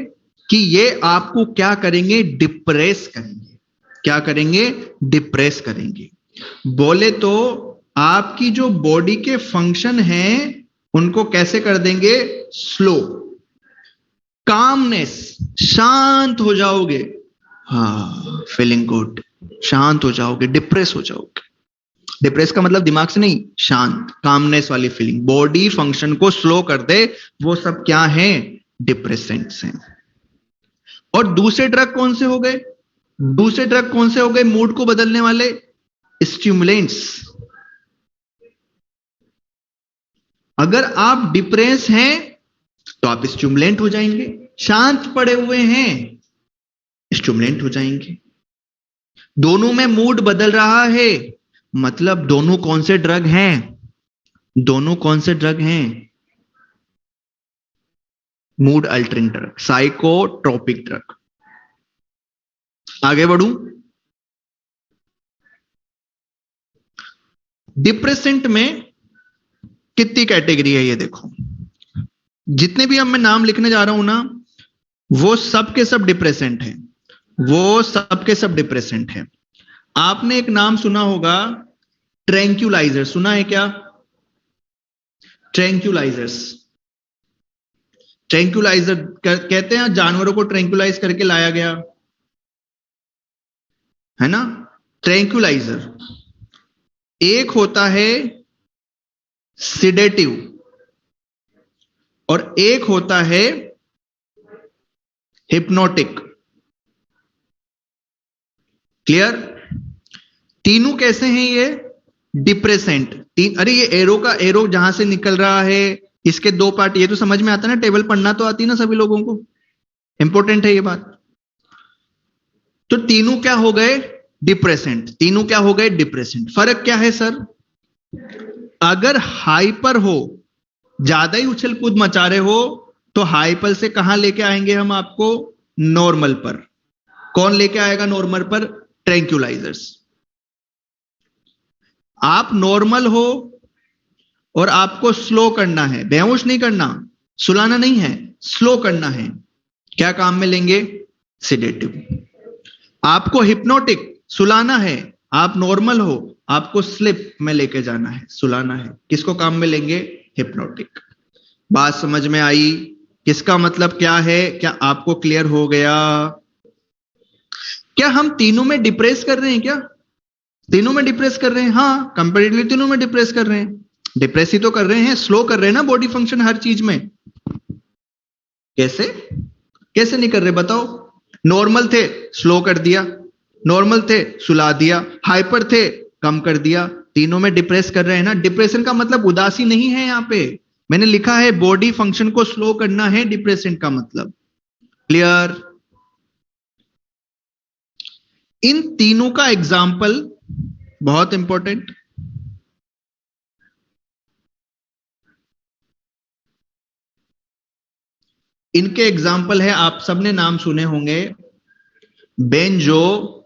कि ये आपको क्या करेंगे, डिप्रेस करेंगे। क्या करेंगे, डिप्रेस करेंगे। बोले तो आपकी जो बॉडी के फंक्शन हैं उनको कैसे कर देंगे, स्लो। कामनेस, शांत हो जाओगे, हाँ फीलिंग गुड, शांत हो जाओगे, डिप्रेस हो जाओगे। डिप्रेस का मतलब दिमाग से नहीं, शांत, कामनेस वाली फीलिंग, बॉडी फंक्शन को स्लो कर दे, वो सब क्या है, डिप्रेसेंट्स हैं। और दूसरे ड्रग कौन से हो गए, दूसरे ड्रग कौन से हो गए मूड को बदलने वाले, स्टिमुलेंट्स। अगर आप डिप्रेस हैं तो आप स्टिमुलेंट हो जाएंगे, शांत पड़े हुए हैं स्टिमुलेंट हो जाएंगे। दोनों में मूड बदल रहा है, मतलब दोनों कौन से ड्रग हैं, दोनों कौन से ड्रग हैं, mood altering drug, psychotropic drug. आगे बढ़ूं, डिप्रेसेंट में कितनी कैटेगरी है ये देखो, जितने भी अब मैं नाम लिखने जा रहा हूं ना, वो सब के सब डिप्रेसेंट हैं, वो सब के सब डिप्रेसेंट हैं। आपने एक नाम सुना होगा, ट्रैंक्यूलाइजर, सुना है क्या, ट्रैंक्यूलाइजर्स। ट्रैंक्यूलाइजर कहते हैं जानवरों को ट्रैंक्यूलाइज करके लाया गया है ना। ट्रैंक्यूलाइजर एक होता है सिडेटिव और एक होता है हिप्नोटिक। क्लियर, तीनों कैसे हैं ये, डिप्रेसेंट। अरे ये एरो का एरो जहां से निकल रहा है, इसके दो पार्ट, ये तो समझ में आता है ना, टेबल पढ़ना तो आती है ना सभी लोगों को, इंपॉर्टेंट है ये बात। तो तीनों क्या हो गए, डिप्रेसेंट, तीनों क्या हो गए, डिप्रेसेंट। फर्क क्या है सर, अगर हाइपर हो, ज्यादा ही उछल कूद मचा रहे हो, तो हाइपर से कहां लेके आएंगे हम आपको, नॉर्मल पर। कौन लेके आएगा नॉर्मल पर, ट्रैंक्यूलाइजर्स। आप नॉर्मल हो और आपको स्लो करना है, बेहोश नहीं करना, सुलाना नहीं है, स्लो करना है, क्या काम में लेंगे, सिडेटिव। आपको हिप्नोटिक, सुलाना है, आप नॉर्मल हो, आपको स्लिप में लेके जाना है, सुलाना है, किसको काम में लेंगे, हिप्नोटिक। बात समझ में आई, किसका मतलब क्या है, क्या आपको क्लियर हो गया। क्या हम तीनों में डिप्रेस कर रहे हैं, क्या तीनों में डिप्रेस कर रहे हैं, हाँ कंपेरेटिवली तीनों में डिप्रेस कर रहे हैं, डिप्रेस ही तो कर रहे हैं, स्लो कर रहे हैं ना बॉडी फंक्शन हर चीज में। कैसे कैसे नहीं कर रहे बताओ, नॉर्मल थे स्लो कर दिया, नॉर्मल थे सुला दिया, हाइपर थे कम कर दिया, तीनों में डिप्रेस कर रहे हैं ना। डिप्रेशन का मतलब उदासी नहीं है, यहां पे मैंने लिखा है बॉडी फंक्शन को स्लो करना है डिप्रेशन का मतलब। क्लियर, इन तीनों का एग्जाम्पल बहुत इंपॉर्टेंट, इनके एग्जाम्पल है, आप सबने नाम सुने होंगे, बेंजो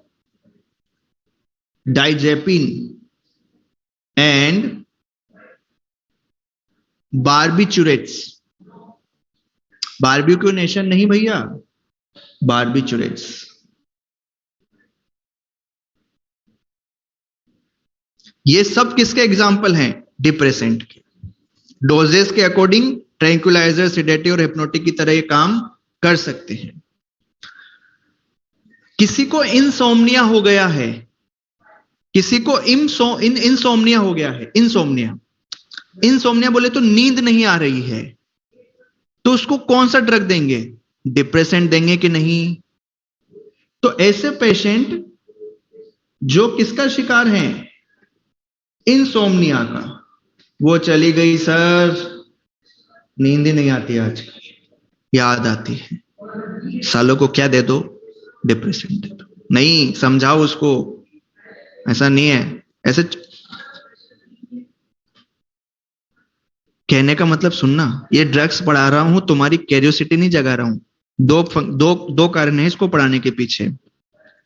डाइजेपिन एंड बार्बिचुरेट्स। बार्बिक्यूनेशन नहीं भैया, बार्बिचुरेट्स। ये सब किसके एग्जाम्पल हैं, डिप्रेसेंट के। डोजेस के अकॉर्डिंग ट्रैंक्विलाइजर, सिडेटिव और हिप्नोटिक की तरह ये काम कर सकते हैं। किसी को इंसोम्निया हो गया है, किसी को इंसोम्निया हो गया है, इंसोम्निया, इंसोम्निया बोले तो नींद नहीं आ रही है, तो उसको कौन सा ड्रग देंगे, डिप्रेसेंट देंगे कि नहीं। तो ऐसे पेशेंट जो किसका शिकार हैं, इंसोम्निया का, वो चली गई सर, नींद ही नहीं आती आजकल, याद आती है, सालों को क्या दे दो, डिप्रेशन दे दो। नहीं, समझाओ उसको, ऐसा नहीं है, ऐसे कहने का मतलब सुनना, ये ड्रग्स पढ़ा रहा हूं, तुम्हारी क्यूरियोसिटी नहीं जगा रहा हूं। दो कारण है इसको पढ़ाने के पीछे।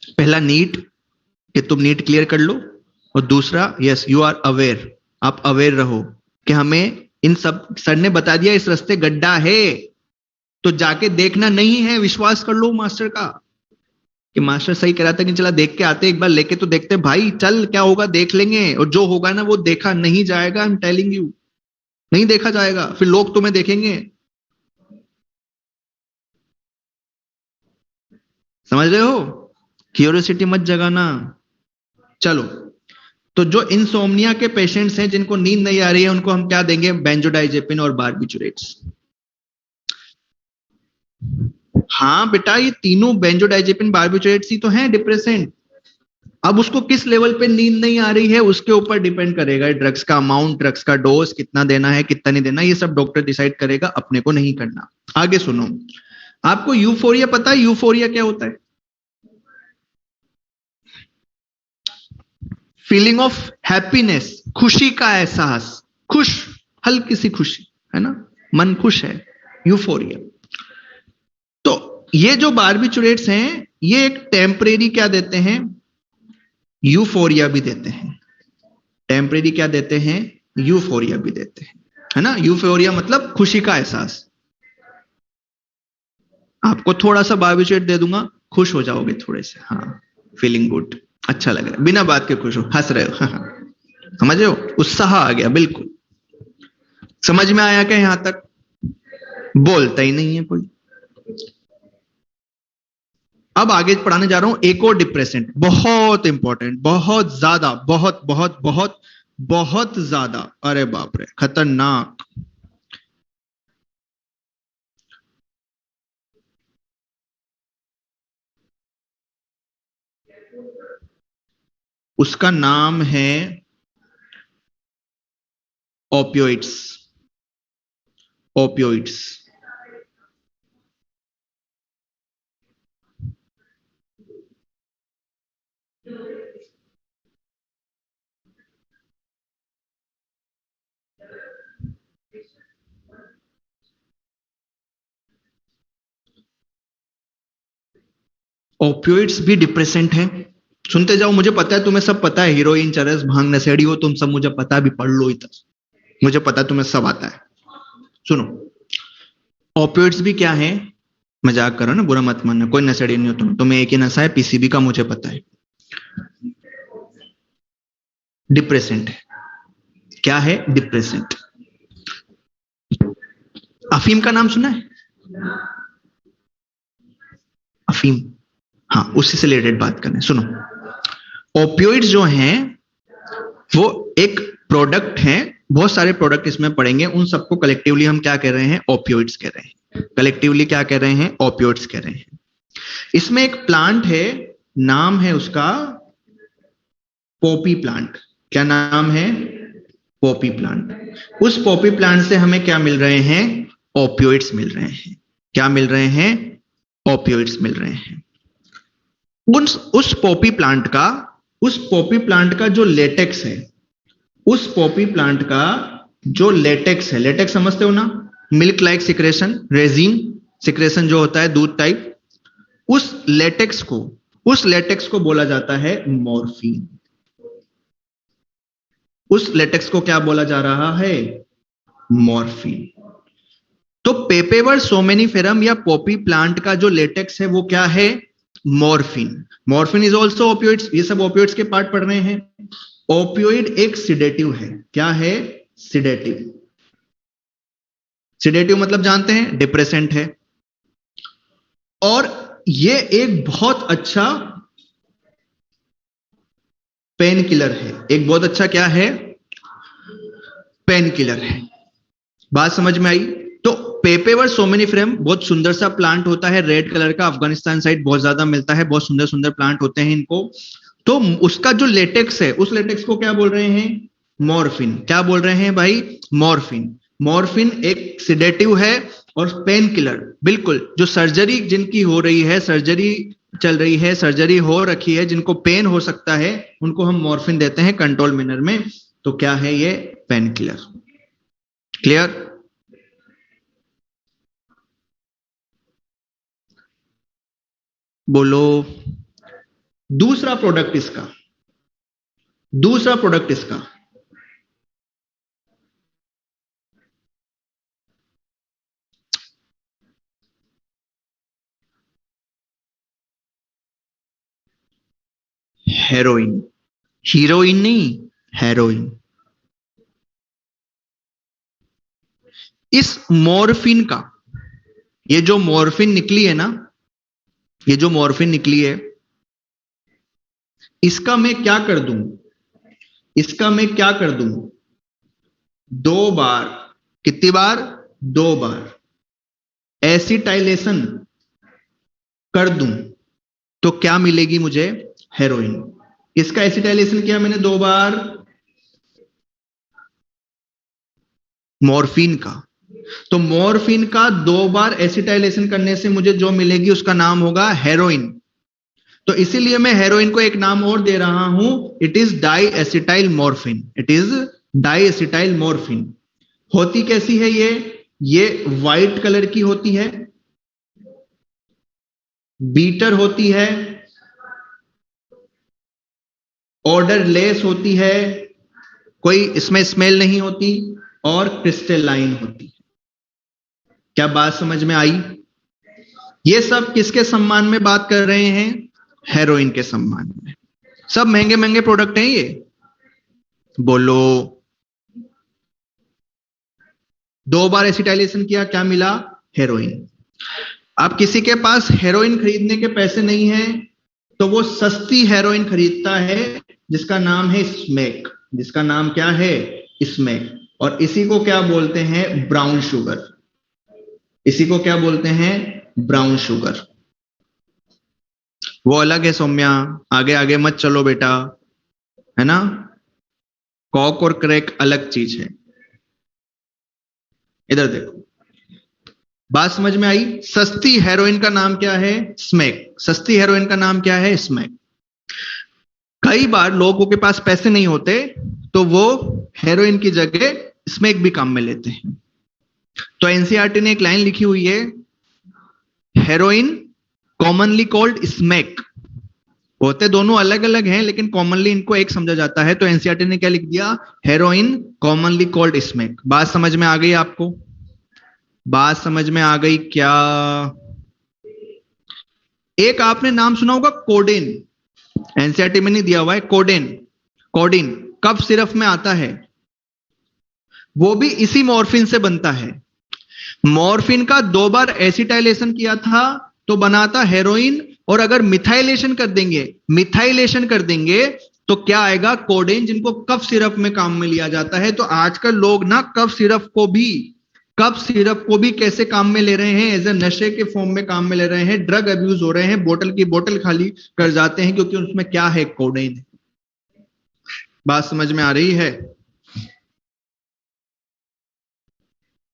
पहला नीट, कि तुम नीट क्लियर कर लो, और दूसरा यस यू आर अवेयर, आप अवेयर रहो कि हमें इन सब, सर ने बता दिया इस रास्ते गड्ढा है, तो जाके देखना नहीं है, विश्वास कर लो मास्टर का कि मास्टर सही कह रहा था कि चला देख के आते, एक बार लेके तो देखते भाई, चल क्या होगा देख लेंगे, और जो होगा ना वो देखा नहीं जाएगा, आई एम टेलिंग यू, नहीं देखा जाएगा, फिर लोग तुम्हें देखेंगे। समझ रहे हो? क्यूरियोसिटी मत जगाना। चलो, तो जो इंसोम्निया के पेशेंट्स हैं जिनको नींद नहीं आ रही है, उनको हम क्या देंगे? बेंजोडाइजेपिन और बारबिचुरेट्स। हाँ बेटा, ये तीनों बेंजोडाइजेपिन बारबिचुरेट्स ही तो हैं डिप्रेसेंट। अब उसको किस लेवल पे नींद नहीं आ रही है उसके ऊपर डिपेंड करेगा, ड्रग्स का अमाउंट, ड्रग्स का डोज कितना देना है कितना नहीं देना, ये सब डॉक्टर डिसाइड करेगा, अपने को नहीं करना। आगे सुनो, आपको यूफोरिया पता है? यूफोरिया क्या होता है? फीलिंग ऑफ हैप्पीनेस, खुशी का एहसास, खुश, हल्की सी खुशी, है ना, मन खुश है, यूफोरिया। तो ये जो बारबिचुरेट्स हैं, ये एक टेम्परेरी क्या देते हैं? यूफोरिया भी देते हैं। टेम्परेरी क्या देते हैं? यूफोरिया भी देते हैं, है ना। यूफोरिया मतलब खुशी का एहसास। आपको थोड़ा सा बारबिचुरेट दे दूंगा, खुश हो जाओगे थोड़े से, हाँ, फीलिंग गुड, अच्छा लग रहा है, बिना बात के खुश हो, हंस रहे हो, हाँ, समझ रहे हो, उत्साह आ गया, बिल्कुल। समझ में आया क्या यहां तक? बोलता ही नहीं है कोई। अब आगे पढ़ाने जा रहा हूं एक और डिप्रेसेंट, बहुत इंपॉर्टेंट, बहुत ज्यादा, बहुत बहुत बहुत बहुत ज्यादा, अरे बाप रे, खतरनाक। उसका नाम है ओपियोइड्स। ओपियोइड्स। ओपियोइड्स भी डिप्रेसेंट है। सुनते जाओ, मुझे पता है तुम्हें सब पता है, हीरोइन, चरस, भांग, नशेड़ी हो तुम सब, मुझे पता है, भी पढ़ लो इतना, मुझे पता है तुम्हें सब आता है। सुनो, ओपियोइड्स भी क्या है? मजाक करो ना, बुरा मत मानना, कोई नशेड़ी नहीं हो तुम्हें एक ही नशा है, पीसीबी का, मुझे पता है। डिप्रेसेंट है। क्या है? डिप्रेसेंट। अफीम का नाम सुना है? अफीम, हाँ, उसी से रिलेटेड बात करना है, सुनो। ओपियोइड्स जो हैं वो एक प्रोडक्ट हैं, बहुत सारे प्रोडक्ट इसमें पड़ेंगे, उन सबको कलेक्टिवली हम क्या कह रहे हैं? ओपियोइड्स कह रहे हैं। कलेक्टिवली क्या कह रहे हैं? ओपियोइड्स कह रहे हैं। इसमें एक प्लांट है, नाम है उसका पॉपी प्लांट। क्या नाम है? Poppy plant. उस पॉपी प्लांट से हमें क्या मिल रहे हैं? ओपियोइड्स मिल रहे हैं। क्या मिल रहे हैं? ओपियोइड्स मिल रहे हैं। उस पॉपी प्लांट का जो लेटेक्स है, उस पॉपी प्लांट का जो लेटेक्स है, लेटेक्स समझते हो ना, milk like secretion, resin secretion जो होता है दूध टाइप, उस लेटेक्स को बोला जाता है मॉर्फिन। उस लेटेक्स को क्या बोला जा रहा है? मॉर्फिन। तो पेपेवर सोमेनिफेरम या पॉपी प्लांट का जो लेटेक्स है वो क्या है? Morphine. Morphine is also opioids, ये सब ओपियोइड्स के पार्ट पढ़ रहे हैं। ओपियोइड एक सिडेटिव है। क्या है? सिडेटिव। सिडेटिव मतलब जानते हैं, डिप्रेसेंट है। और ये एक बहुत अच्छा पेन किलर है। एक बहुत अच्छा क्या है? पेन किलर है। बात समझ में आई? तो पेपेवर सोमेनिफेरम बहुत सुंदर सा प्लांट होता है, रेड कलर का, अफगानिस्तान साइड बहुत ज्यादा मिलता है, बहुत सुंदर सुंदर प्लांट होते हैं इनको। तो उसका जो लेटेक्स है, उस लेटेक्स को क्या बोल रहे हैं? मॉर्फिन। क्या बोल रहे हैं भाई? मॉर्फिन। मॉर्फिन एक सिडेटिव है और पेन किलर, बिल्कुल। जो सर्जरी जिनकी हो रही है, सर्जरी चल रही है, सर्जरी हो रखी है, जिनको पेन हो सकता है, उनको हम मॉर्फिन देते हैं कंट्रोल मैनर में। तो क्या है ये? Pain killer. क्लियर? बोलो। दूसरा प्रोडक्ट इसका, दूसरा प्रोडक्ट इसका, हेरोइन, हीरोइन नहीं, हेरोइन। इस मॉर्फिन का, ये जो मॉर्फिन निकली है ना, ये जो मॉर्फिन निकली है, इसका मैं क्या कर दूं, इसका मैं क्या कर दूं, 2 बार, कितनी बार, 2 बार एसिटाइलेशन कर दूं तो क्या मिलेगी मुझे, हेरोइन। इसका एसिटाइलेशन किया मैंने 2 बार, मॉर्फिन का। तो मॉर्फिन का 2 बार एसिटाइलेशन करने से मुझे जो मिलेगी उसका नाम होगा हेरोइन। तो इसीलिए मैं हेरोइन को एक नाम और दे रहा हूं, it is diacetylmorphine, it is diacetylmorphine. होती कैसी है ये व्हाइट कलर की होती है, बीटर होती है, ऑर्डरलेस होती है, कोई इसमें स्मेल नहीं होती, और क्रिस्टलाइन होती है। क्या बात समझ में आई? ये सब किसके सम्मान में बात कर रहे हैं, हेरोइन के सम्मान में। सब महंगे महंगे प्रोडक्ट हैं ये, बोलो। 2 बार एसिटाइलेशन किया, क्या मिला, हेरोइन। अब किसी के पास हेरोइन खरीदने के पैसे नहीं है तो वो सस्ती हेरोइन खरीदता है जिसका नाम है स्मैक, जिसका नाम क्या है, स्मैक। और इसी को क्या बोलते हैं, ब्राउन शुगर। इसी को क्या बोलते हैं, ब्राउन शुगर। वो अलग है सौम्या, आगे आगे मत चलो बेटा, है ना। कॉक और क्रैक अलग चीज है। इधर देखो, बात समझ में आई? सस्ती हेरोइन का नाम क्या है, स्मैक। सस्ती हेरोइन का नाम क्या है, स्मैक। कई बार लोगों के पास पैसे नहीं होते तो वो हेरोइन की जगह स्मैक भी काम में लेते हैं। तो एनसीईआरटी ने एक लाइन लिखी हुई है, हेरोइन कॉमनली कॉल्ड स्मैक। होते दोनों अलग अलग हैं लेकिन कॉमनली इनको एक समझा जाता है। तो एनसीईआरटी ने क्या लिख दिया, हेरोइन कॉमनली कॉल्ड स्मैक। बात समझ में आ गई आपको? बात समझ में आ गई क्या? एक आपने नाम सुना होगा कोडेन, एनसीईआरटी में नहीं दिया हुआ है, कोडेन। कोडिन कफ सिरप में आता है, वो भी इसी मॉर्फिन से बनता है। मॉर्फिन का 2 बार एसिटाइलेशन किया था तो बनाता हेरोइन, और अगर मिथाइलेशन कर देंगे, मिथाइलेशन कर देंगे तो क्या आएगा, कोडेन, जिनको कफ सिरप में काम में लिया जाता है। तो आजकल लोग ना कफ सिरप को भी कैसे काम में ले रहे हैं, एज ए नशे के फॉर्म में काम में ले रहे हैं। ड्रग अब्यूज हो रहे हैं, बोतल की बोतल खाली कर जाते हैं क्योंकि उसमें क्या है, कोडेन। बात समझ में आ रही है?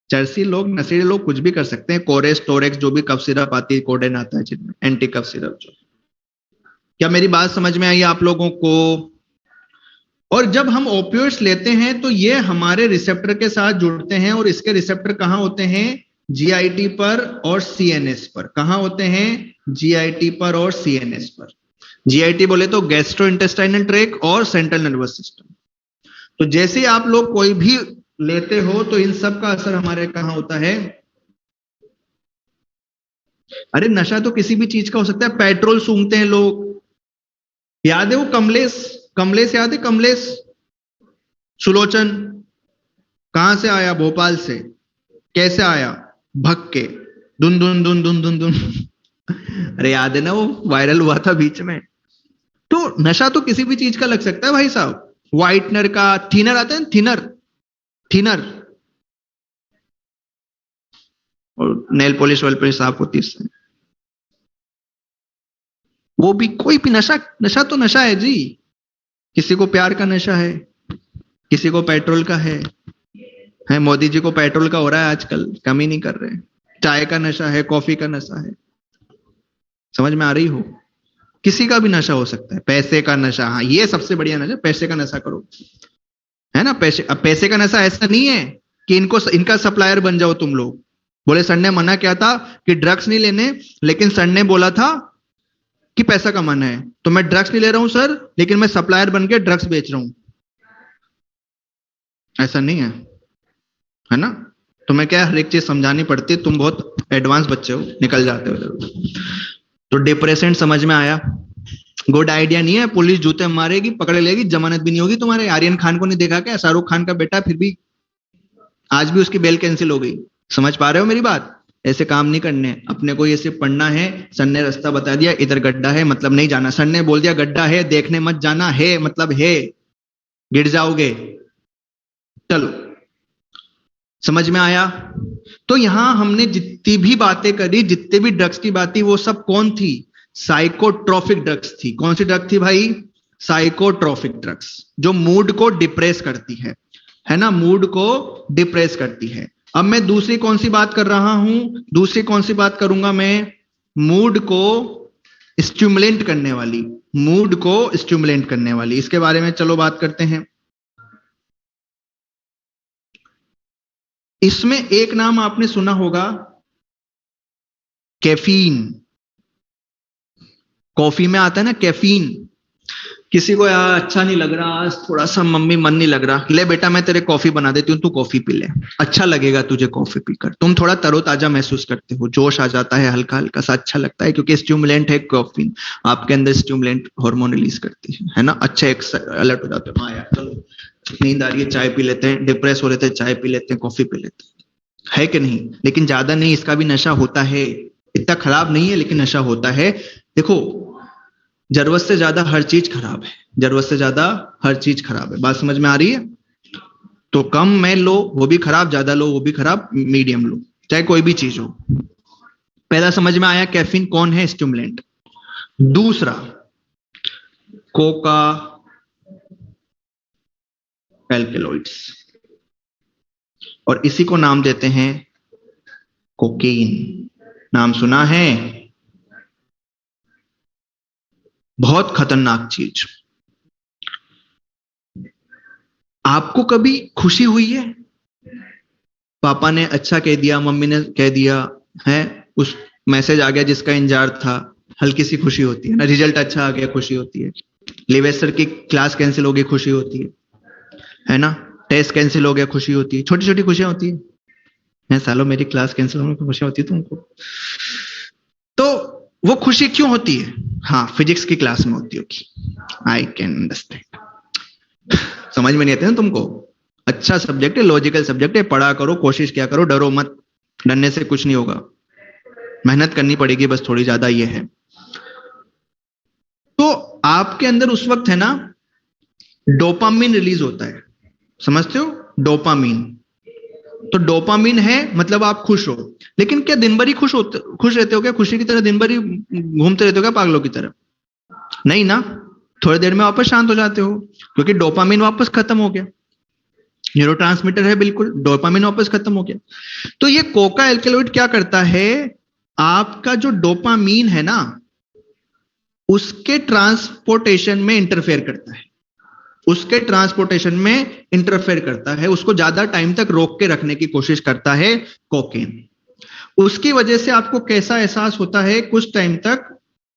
चर्सी लोग, नशेड़ी लोग कुछ भी कर सकते हैं। कोरेस, टोरेक्स, जो भी कफ सिरप आती है, कोडेन आता है जिनमें, एंटी कफ सिरप जो। क्या मेरी बात समझ में आई आप लोगों को? और जब हम ओपियोइड्स लेते हैं तो ये हमारे रिसेप्टर के साथ जुड़ते हैं, और इसके रिसेप्टर कहां होते हैं, जीआईटी पर और सीएनएस पर। कहां होते हैं, जीआईटी पर और सीएनएस पर। जीआईटी बोले तो गैस्ट्रो इंटेस्टाइनल ट्रैक्ट और सेंट्रल नर्वस सिस्टम। तो जैसे आप लोग कोई भी लेते हो तो इन सब का असर हमारे कहां होता है। अरे नशा तो किसी भी चीज का हो सकता है। पेट्रोल सूंघते हैं लोग, याद है वो कमलेश, कमलेश याद है, कमलेश सुलोचन कहां से आया, भोपाल से। कैसे आया, भग के, दुन दुन दुन दुन दुन दुन। अरे याद है ना, वो वायरल हुआ था बीच में। तो नशा तो किसी भी चीज का लग सकता है भाई साहब। व्हाइटनर का, थिनर आता है, थिनर, थिनर, और नेल पॉलिश वेल पॉलिश साफ होती है इससे। वो भी, कोई भी नशा, नशा तो नशा है जी। किसी को प्यार का नशा है, किसी को पेट्रोल का है। मोदी जी को पेट्रोल का हो रहा है आजकल, कम ही नहीं कर रहे। चाय का नशा है, कॉफी का नशा है। समझ में आ रही हो? किसी का भी नशा हो सकता है। पैसे का नशा, हाँ ये सबसे बढ़िया नशा, पैसे का नशा करो, है ना। पैसे, अब पैसे का नशा ऐसा नहीं है कि इनका सप्लायर बन जाओ तुम लोग। बोले सर ने मना किया था कि ड्रग्स नहीं लेने, लेकिन सर ने बोला था कि पैसा कमाना है, तो मैं ड्रग्स नहीं ले रहा हूं सर, लेकिन मैं सप्लायर बन के ड्रग्स बेच रहा हूं। ऐसा नहीं है ना। तुम्हें क्या हर एक चीज समझानी पड़ती है, तुम बहुत एडवांस बच्चे हो, निकल जाते हो। तो डिप्रेसेंट समझ में आया? गुड आइडिया नहीं है, पुलिस जूते मारेगी, पकड़ लेगी, जमानत भी नहीं होगी तुम्हारे। आर्यन खान को नहीं देखा क्या, शाहरुख खान का बेटा, फिर भी आज भी उसकी बेल कैंसिल हो गई। समझ पा रहे हो मेरी बात? ऐसे काम नहीं करने, अपने को ये सिर्फ पढ़ना है। सर ने रास्ता बता दिया, इधर गड्ढा है मतलब नहीं जाना, सर ने बोल दिया गड्ढा है देखने मत जाना, है मतलब है, गिर जाओगे। चलो, समझ में आया? तो यहां हमने जितनी भी बातें करी, जितने भी ड्रग्स की बात थी, वो सब कौन थी? साइकोट्रोपिक ड्रग्स थी। कौन सी ड्रग थी भाई? साइकोट्रोपिक ड्रग्स, जो मूड को डिप्रेस करती है ना, मूड को डिप्रेस करती है। अब मैं दूसरी कौन सी बात कर रहा हूं? दूसरी कौन सी बात करूंगा मैं? मूड को स्टिमुलेट करने वाली, मूड को स्टिमुलेट करने वाली, इसके बारे में चलो बात करते हैं। इसमें एक नाम आपने सुना होगा, कैफीन। कॉफी में आता है ना कैफीन। किसी को यार अच्छा नहीं लग रहा आज, थोड़ा सा मम्मी मन नहीं लग रहा, ले बेटा मैं तेरे कॉफी बना देती हूँ, तू कॉफी पी ले, अच्छा लगेगा तुझे कॉफी पीकर, तुम थोड़ा तरोताजा महसूस करते हो, जोश आ जाता है, हल्का हल्का सा अच्छा लगता है, क्योंकि स्टिमुलेंट है कॉफी, आपके अंदर स्टिमुलेंट हार्मोन रिलीज करती है ना। अच्छा एक अलर्ट हो जाते हो, हाँ यार चलो नींद आ रही है, चाय पी लेते हैं, डिप्रेस हो रहे थे चाय पी लेते हैं, कॉफी पी लेते हैं, है कि नहीं? लेकिन ज्यादा नहीं, इसका भी नशा होता है, इतना खराब नहीं है लेकिन नशा होता है। देखो, जरूरत से ज्यादा हर चीज खराब है, जरूरत से ज्यादा हर चीज खराब है, बात समझ में आ रही है? तो कम में लो वो भी खराब, ज्यादा लो वो भी खराब, मीडियम लो, चाहे कोई भी चीज हो। पहला समझ में आया कैफीन कौन है? स्टिमुलेंट। दूसरा कोका एल्केलॉइड्स, और इसी को नाम देते हैं कोकेन। नाम सुना है? बहुत खतरनाक चीज। आपको कभी खुशी हुई है? पापा ने अच्छा कह दिया, मम्मी ने कह दिया है, उस मैसेज आ गया जिसका इंतजार था, हल्की सी खुशी होती है ना, रिजल्ट अच्छा आ गया खुशी होती है, लेवेस्टर की क्लास कैंसिल हो गई खुशी होती है ना, टेस्ट कैंसिल हो गया खुशी होती है, छोटी छोटी खुशियां होती है सालों, मेरी क्लास कैंसिल होने की खुशी होती है तुमको? तो वो खुशी क्यों होती है? हाँ, फिजिक्स की क्लास में होती होगी, आई कैन अंडरस्टैंड। समझ में नहीं आते ना तुमको? अच्छा सब्जेक्ट है, लॉजिकल सब्जेक्ट है, पढ़ा करो, कोशिश क्या करो, डरो मत, डरने से कुछ नहीं होगा, मेहनत करनी पड़ेगी बस थोड़ी ज्यादा, ये है। तो आपके अंदर उस वक्त है ना डोपामिन रिलीज होता है, समझते हो? डोपामिन, तो डोपामिन है मतलब आप खुश हो, लेकिन क्या दिन भर ही खुश रहते हो क्या? खुशी की तरह दिन भर ही घूमते रहते हो क्या पागलों की तरह? नहीं ना, थोड़ी देर में वापस शांत हो जाते हो, क्योंकि डोपामिन वापस खत्म हो गया, न्यूरोट्रांसमीटर है बिल्कुल, डोपामिन वापस खत्म हो गया। तो ये कोका एल्केलॉइड क्या करता है, आपका जो डोपामिन है ना उसके ट्रांसपोर्टेशन में इंटरफेयर करता है, उसके ट्रांसपोर्टेशन में इंटरफेयर करता है, उसको ज्यादा टाइम तक रोक के रखने की कोशिश करता है कोकेन। उसकी वजह से आपको कैसा एहसास होता है? कुछ टाइम तक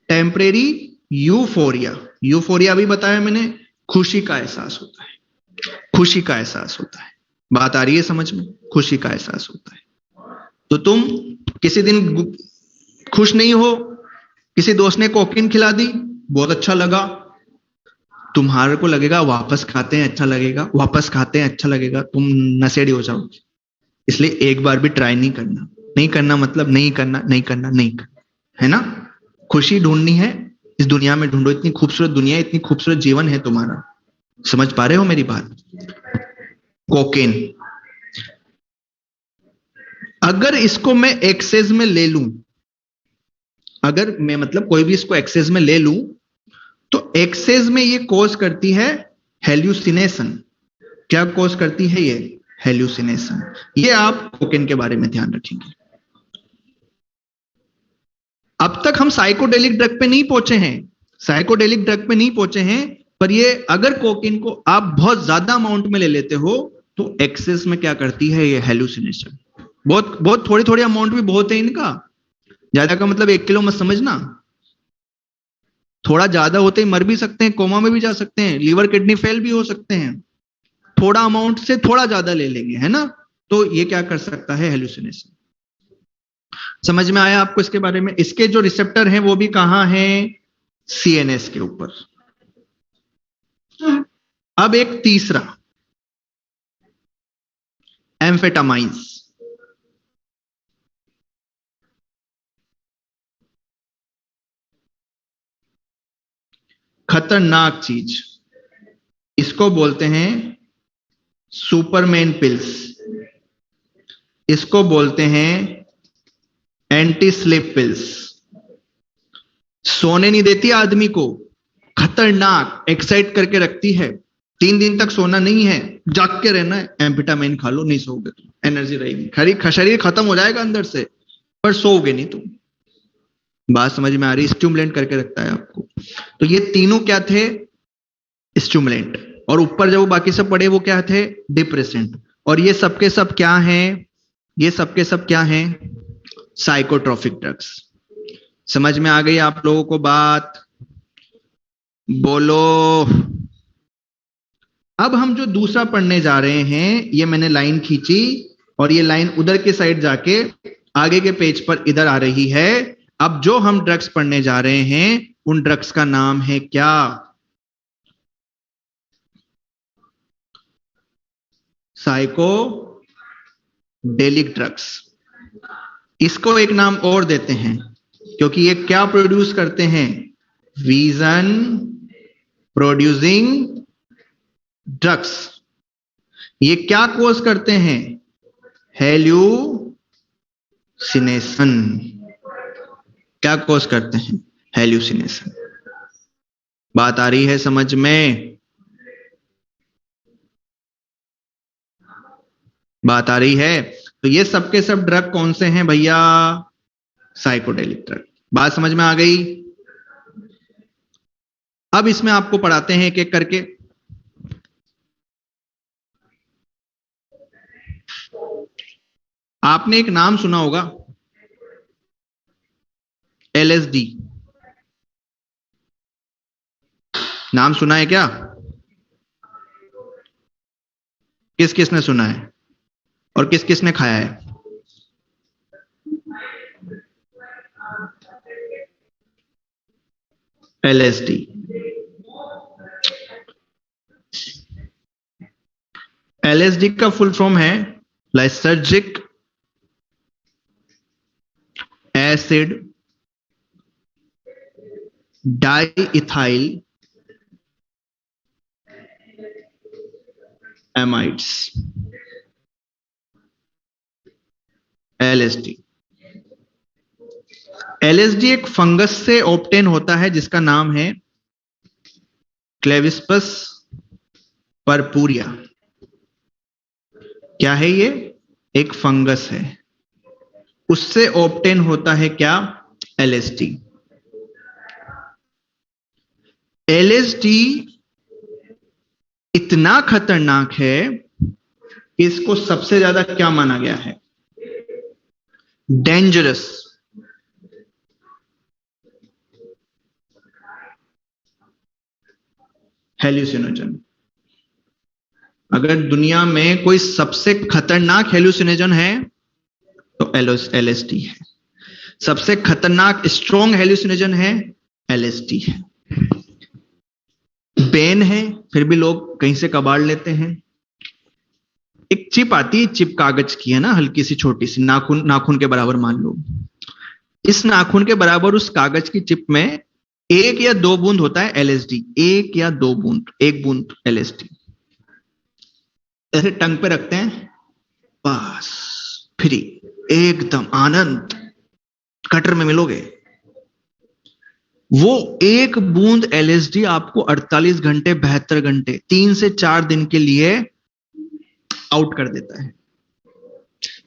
टेम्परेरी यूफोरिया, यूफोरिया भी बताया मैंने, खुशी का एहसास होता है, खुशी का एहसास होता है, बात आ रही है समझ में? खुशी का एहसास होता है। तो तुम किसी दिन खुश नहीं हो, किसी दोस्त ने कोकीन खिला दी, बहुत अच्छा लगा, तुम्हारे को लगेगा वापस खाते हैं अच्छा लगेगा, वापस खाते हैं अच्छा लगेगा, तुम नशेड़ी हो जाओगे। इसलिए एक बार भी ट्राई नहीं करना, नहीं करना मतलब नहीं करना, नहीं करना, नहीं करना, है ना? खुशी ढूंढनी है इस दुनिया में, ढूंढो, इतनी खूबसूरत दुनिया है, इतनी खूबसूरत जीवन है तुम्हारा, समझ पा रहे हो मेरी बात? कोकेन, अगर इसको मैं एक्सेस में ले लूं, अगर मैं मतलब कोई भी इसको एक्सेस में ले लूं, तो एक्सेस में ये कॉज करती है हेल्यूसिनेशन। क्या कॉज करती है ये? हेल्यूसिनेशन। ये आप कोकेन के बारे में ध्यान रखेंगे। अब तक हम साइकोडेलिक ड्रग पे नहीं पहुंचे हैं, साइकोडेलिक ड्रग पे नहीं पहुंचे हैं, पर ये अगर कोकेन को आप बहुत ज्यादा अमाउंट में ले लेते हो तो एक्सेस में क्या करती है ये? हेल्यूसिनेशन। बहुत बहुत थोड़ी थोड़ी अमाउंट भी बहुत है इनका, ज्यादा का मतलब 1 किलो मत समझना, थोड़ा ज्यादा होते ही मर भी सकते हैं, कोमा में भी जा सकते हैं, लीवर किडनी फेल भी हो सकते हैं, थोड़ा अमाउंट से थोड़ा ज्यादा ले लेंगे, है ना? तो ये क्या कर सकता है? हेल्यूसिनेशन। समझ में आया आपको इसके बारे में? इसके जो रिसेप्टर हैं वो भी कहाँ हैं? सीएनएस के ऊपर। अब एक तीसरा, एम्फेटामाइंस। खतरनाक चीज, इसको बोलते हैं सुपरमैन पिल्स, इसको बोलते हैं एंटी स्लीप पिल्स। सोने नहीं देती आदमी को, खतरनाक, एक्साइट करके रखती है। 3 दिन तक सोना नहीं है, जाग के रहना है, एम्फेटामाइन खा लो, नहीं सोओगे तुम, एनर्जी रहेगी, शरीर खत्म हो जाएगा अंदर से, पर सोओगे नहीं तुम। बात समझ में आ रही? स्टिमुलेंट करके रखता है आपको। तो ये तीनों क्या थे? स्टिमुलेंट। और ऊपर जो बाकी सब पड़े वो क्या थे? डिप्रेसेंट। और ये सबके सब क्या हैं? ये सबके सब क्या हैं? Psychotropic drugs. समझ में आ गई आप लोगों को बात? बोलो। अब हम जो दूसरा पढ़ने जा रहे हैं, ये मैंने लाइन खींची और ये लाइन उधर के साइड जाके आगे के पेज पर इधर आ रही है। अब जो हम ड्रग्स पढ़ने जा रहे हैं, उन ड्रग्स का नाम है क्या? Psychedelic drugs. इसको एक नाम और देते हैं, क्योंकि ये क्या प्रोड्यूस करते हैं? Vision producing drugs. ये क्या कोज करते हैं? हेल्यूसिनेशन। क्या कोज करते हैं? हेल्यूसिनेशन। बात आ रही है समझ में? बात आ रही है? तो ये सबके सब ड्रग कौन से हैं भैया? Psychedelic drug. बात समझ में आ गई? अब इसमें आपको पढ़ाते हैं एक एक करके। आपने एक नाम सुना होगा, एलएसडी। नाम सुना है क्या? किस किस ने सुना है और किस किस ने खाया है? एलएसडी। एलएसडी का फुल फॉर्म है lysergic acid diethyl amides. LSD. LSD एक फंगस से ऑब्टेन होता है जिसका नाम है क्लेविस्पस परपुरिया। क्या है ये? एक फंगस है, उससे ऑब्टेन होता है क्या? एलएसडी। एलएसडी इतना खतरनाक है कि इसको सबसे ज्यादा क्या माना गया है? डेंजरस। हेल्यूसिनोजन। अगर दुनिया में कोई सबसे खतरनाक हेल्यूसिनोजन है तो एलएसडी है। सबसे खतरनाक स्ट्रॉन्ग हेल्यूसिनोजन है, एलएसडी है। पेन है, फिर भी लोग कहीं से कबाड़ लेते हैं। एक चिप आती है, चिप कागज की है ना, हल्की सी छोटी सी, नाखून नाखून के बराबर मान लो। इस नाखून के बराबर उस कागज की चिप में 1 या 2 बूंद होता है एलएसडी। 1 या 2 बूंद, 1 बूंद एलएसडी। ऐसे टंग पे रखते हैं, बस फ्री, एकदम आनंद, कटर में मिलोगे। वो 1 बूंद एलएसडी आपको 48 घंटे, 72 घंटे, 3 से 4 दिन के लिए आउट कर देता है।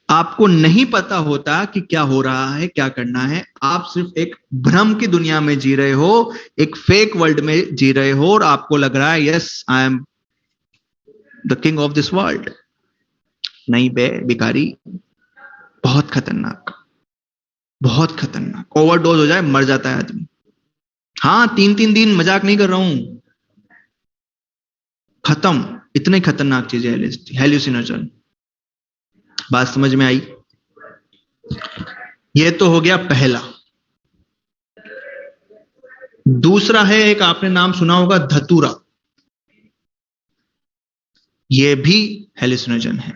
आपको नहीं पता होता कि क्या हो रहा है, क्या करना है। आप सिर्फ एक भ्रम की दुनिया में जी रहे हो, एक फेक वर्ल्ड में जी रहे हो, और आपको लग रहा है yes I am the king of this world. नहीं बे भिखारी, बहुत खतरनाक, बहुत खतरनाक। ओवरडोज हो जाए मर जाता है आदमी। हाँ, 3-3 दिन, मजाक नहीं कर रहा हूं, खत्म। इतने खतरनाक चीज है एलएसडी, हेल्यूसिनोजन। बात समझ में आई? ये तो हो गया पहला। दूसरा है, एक आपने नाम सुना होगा धतूरा, ये भी हेलुसिनोजन है।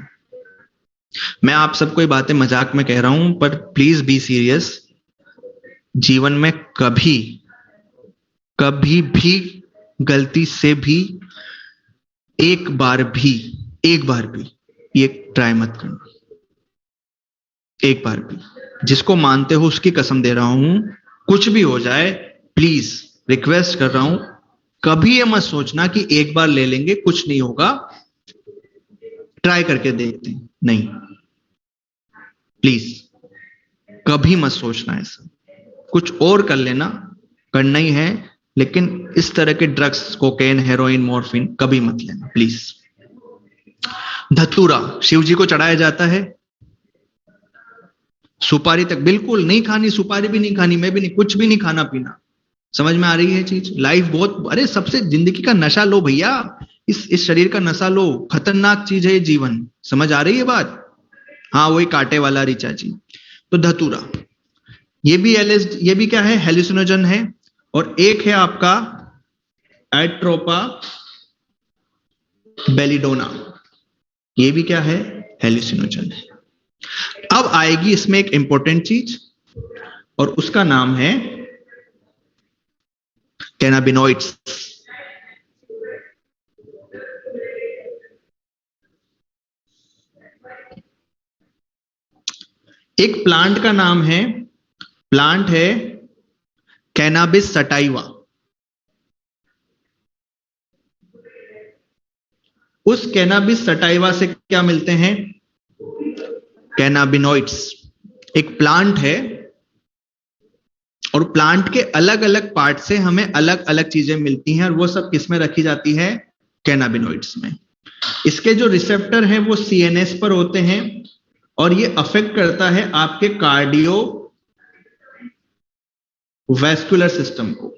मैं आप सबको ये बातें मजाक में कह रहा हूं, पर प्लीज बी सीरियस। जीवन में कभी कभी भी गलती से भी एक बार भी ये ट्राई मत करना। एक बार भी, जिसको मानते हो उसकी कसम दे रहा हूं, कुछ भी हो जाए, प्लीज रिक्वेस्ट कर रहा हूं, कभी ये मत सोचना कि एक बार ले लेंगे कुछ नहीं होगा, ट्राई करके देखते हैं, नहीं, प्लीज कभी मत सोचना ऐसा। कुछ और कर लेना, करना ही है, लेकिन इस तरह के ड्रग्स, कोकेन, हेरोइन, मॉर्फिन कभी मत लेना प्लीज। धतूरा शिव जी को चढ़ाया जाता है। सुपारी तक बिल्कुल नहीं खानी, सुपारी भी नहीं खानी, मैं भी नहीं, कुछ भी नहीं खाना पीना। समझ में आ रही है चीज? लाइफ बहुत, अरे सबसे जिंदगी का नशा लो भैया, इस शरीर का नशा लो, खतरनाक चीज है ये जीवन। समझ आ रही है बात? हाँ, वही कांटे वाला ऋचा जी। तो धतूरा, ये भी ये भी क्या है, हेलुसिनोजन है। और एक है आपका एट्रोपा बेलिडोना, ये भी क्या है, हेलुसिनोजन है। अब आएगी इसमें एक इंपॉर्टेंट चीज, और उसका नाम है कैनाबिनॉइड्स। एक प्लांट का नाम है, प्लांट है कैनाबिस सटाइवा। उस कैनाबिस सटाइवा से क्या मिलते हैं, कैनाबिनॉइड्स। एक प्लांट है, और प्लांट के अलग अलग पार्ट से हमें अलग अलग चीजें मिलती हैं, और वो सब किस में रखी जाती है, कैनाबिनॉइड्स में। इसके जो रिसेप्टर हैं वो सीएनएस पर होते हैं, और ये अफेक्ट करता है आपके कार्डियो वैस्कुलर सिस्टम को,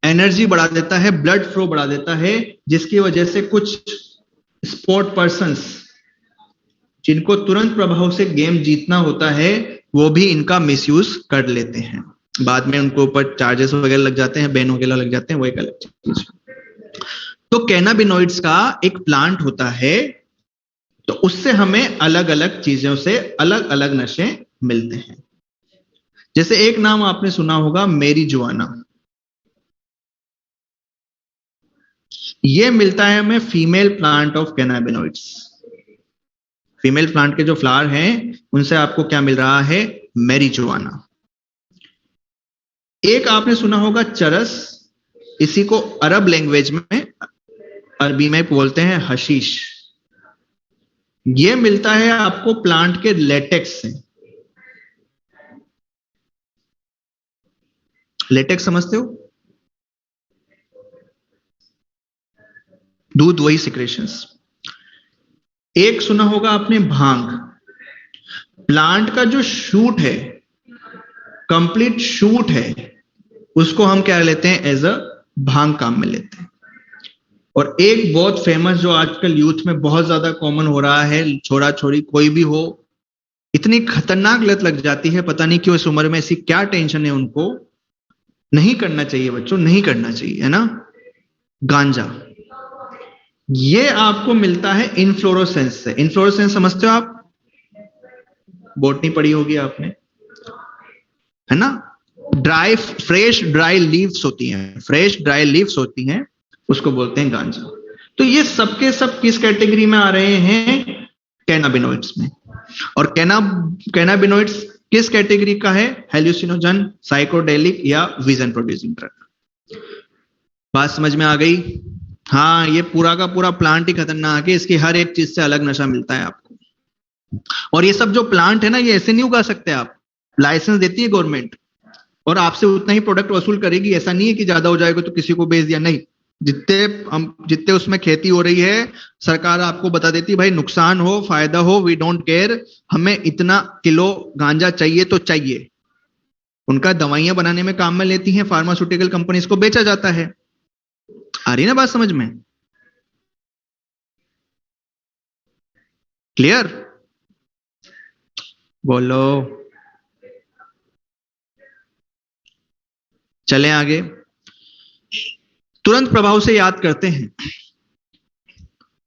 एनर्जी बढ़ा देता है, ब्लड फ्लो बढ़ा देता है, जिसकी वजह से कुछ स्पोर्ट पर्संस जिनको तुरंत प्रभाव से गेम जीतना होता है, वो भी इनका मिसयूज कर लेते हैं। बाद में उनको ऊपर चार्जेस वगैरह लग जाते हैं, बैन वगैरह लग जाते हैं, वो एक अलग चीज। तो कैनाबिनॉइड्स का एक प्लांट होता है, तो उससे हमें अलग अलग चीजों से अलग अलग नशे मिलते हैं। जैसे एक नाम आपने सुना होगा, मेरी जुआना। ये मिलता है हमें female plant of cannabinoids. Female plant के जो फ्लावर हैं उनसे आपको क्या मिल रहा है, मैरिजुआना। एक आपने सुना होगा चरस, इसी को अरब लैंग्वेज में, अरबी में बोलते हैं हशीश। ये मिलता है आपको प्लांट के लेटेक्स से। लेटेक्स समझते हो, दूध वही सिक्रेशंस। एक सुना होगा आपने भांग। प्लांट का जो शूट है, कंप्लीट शूट है, उसको हम क्या लेते हैं, एज अ भांग काम में लेते हैं। और एक बहुत फेमस जो आजकल यूथ में बहुत ज्यादा कॉमन हो रहा है, छोरा छोरी कोई भी हो, इतनी खतरनाक लत लग जाती है, पता नहीं क्यों इस उम्र में ऐसी क्या टेंशन है उनको। नहीं करना चाहिए बच्चों, नहीं करना चाहिए, है ना। गांजा, ये आपको मिलता है इनफ्लोरोसेंस से। इनफ्लोरोसेंस समझते हो आप, बोटनी पढ़ी होगी आपने, है ना। फ्रेश ड्राई लीव्स होती हैं, फ्रेश ड्राई लीव्स होती हैं, उसको बोलते हैं गांजा। तो ये सबके सब किस कैटेगरी में आ रहे हैं, कैनाबिनोइड्स में। और कैनाबिनोइड्स किस कैटेगरी का है, हेल्यूसिनोजन, साइकोडेलिक या विजन प्रोड्यूसिंग ड्रग। बात समझ में आ गई? हाँ, ये पूरा का पूरा प्लांट ही खतरनाक है, इसकी हर एक चीज से अलग नशा मिलता है आपको। और ये सब जो प्लांट है ना, ये ऐसे नहीं उगा सकते आप, लाइसेंस देती है गवर्नमेंट, और आपसे उतना ही प्रोडक्ट वसूल करेगी। ऐसा नहीं है कि ज्यादा हो जाएगा तो किसी को बेच दिया, नहीं। जितने उसमें खेती हो रही है, सरकार आपको बता देती है भाई, नुकसान हो फायदा हो, वी डोंट केयर, हमें इतना किलो गांजा चाहिए तो चाहिए। उनका दवाइयां बनाने में काम में लेती हैं फार्मास्यूटिकल कंपनीज को, बेचा जाता है। आ रही ना बात समझ में? क्लियर? बोलो। चलें आगे, तुरंत प्रभाव से याद करते हैं।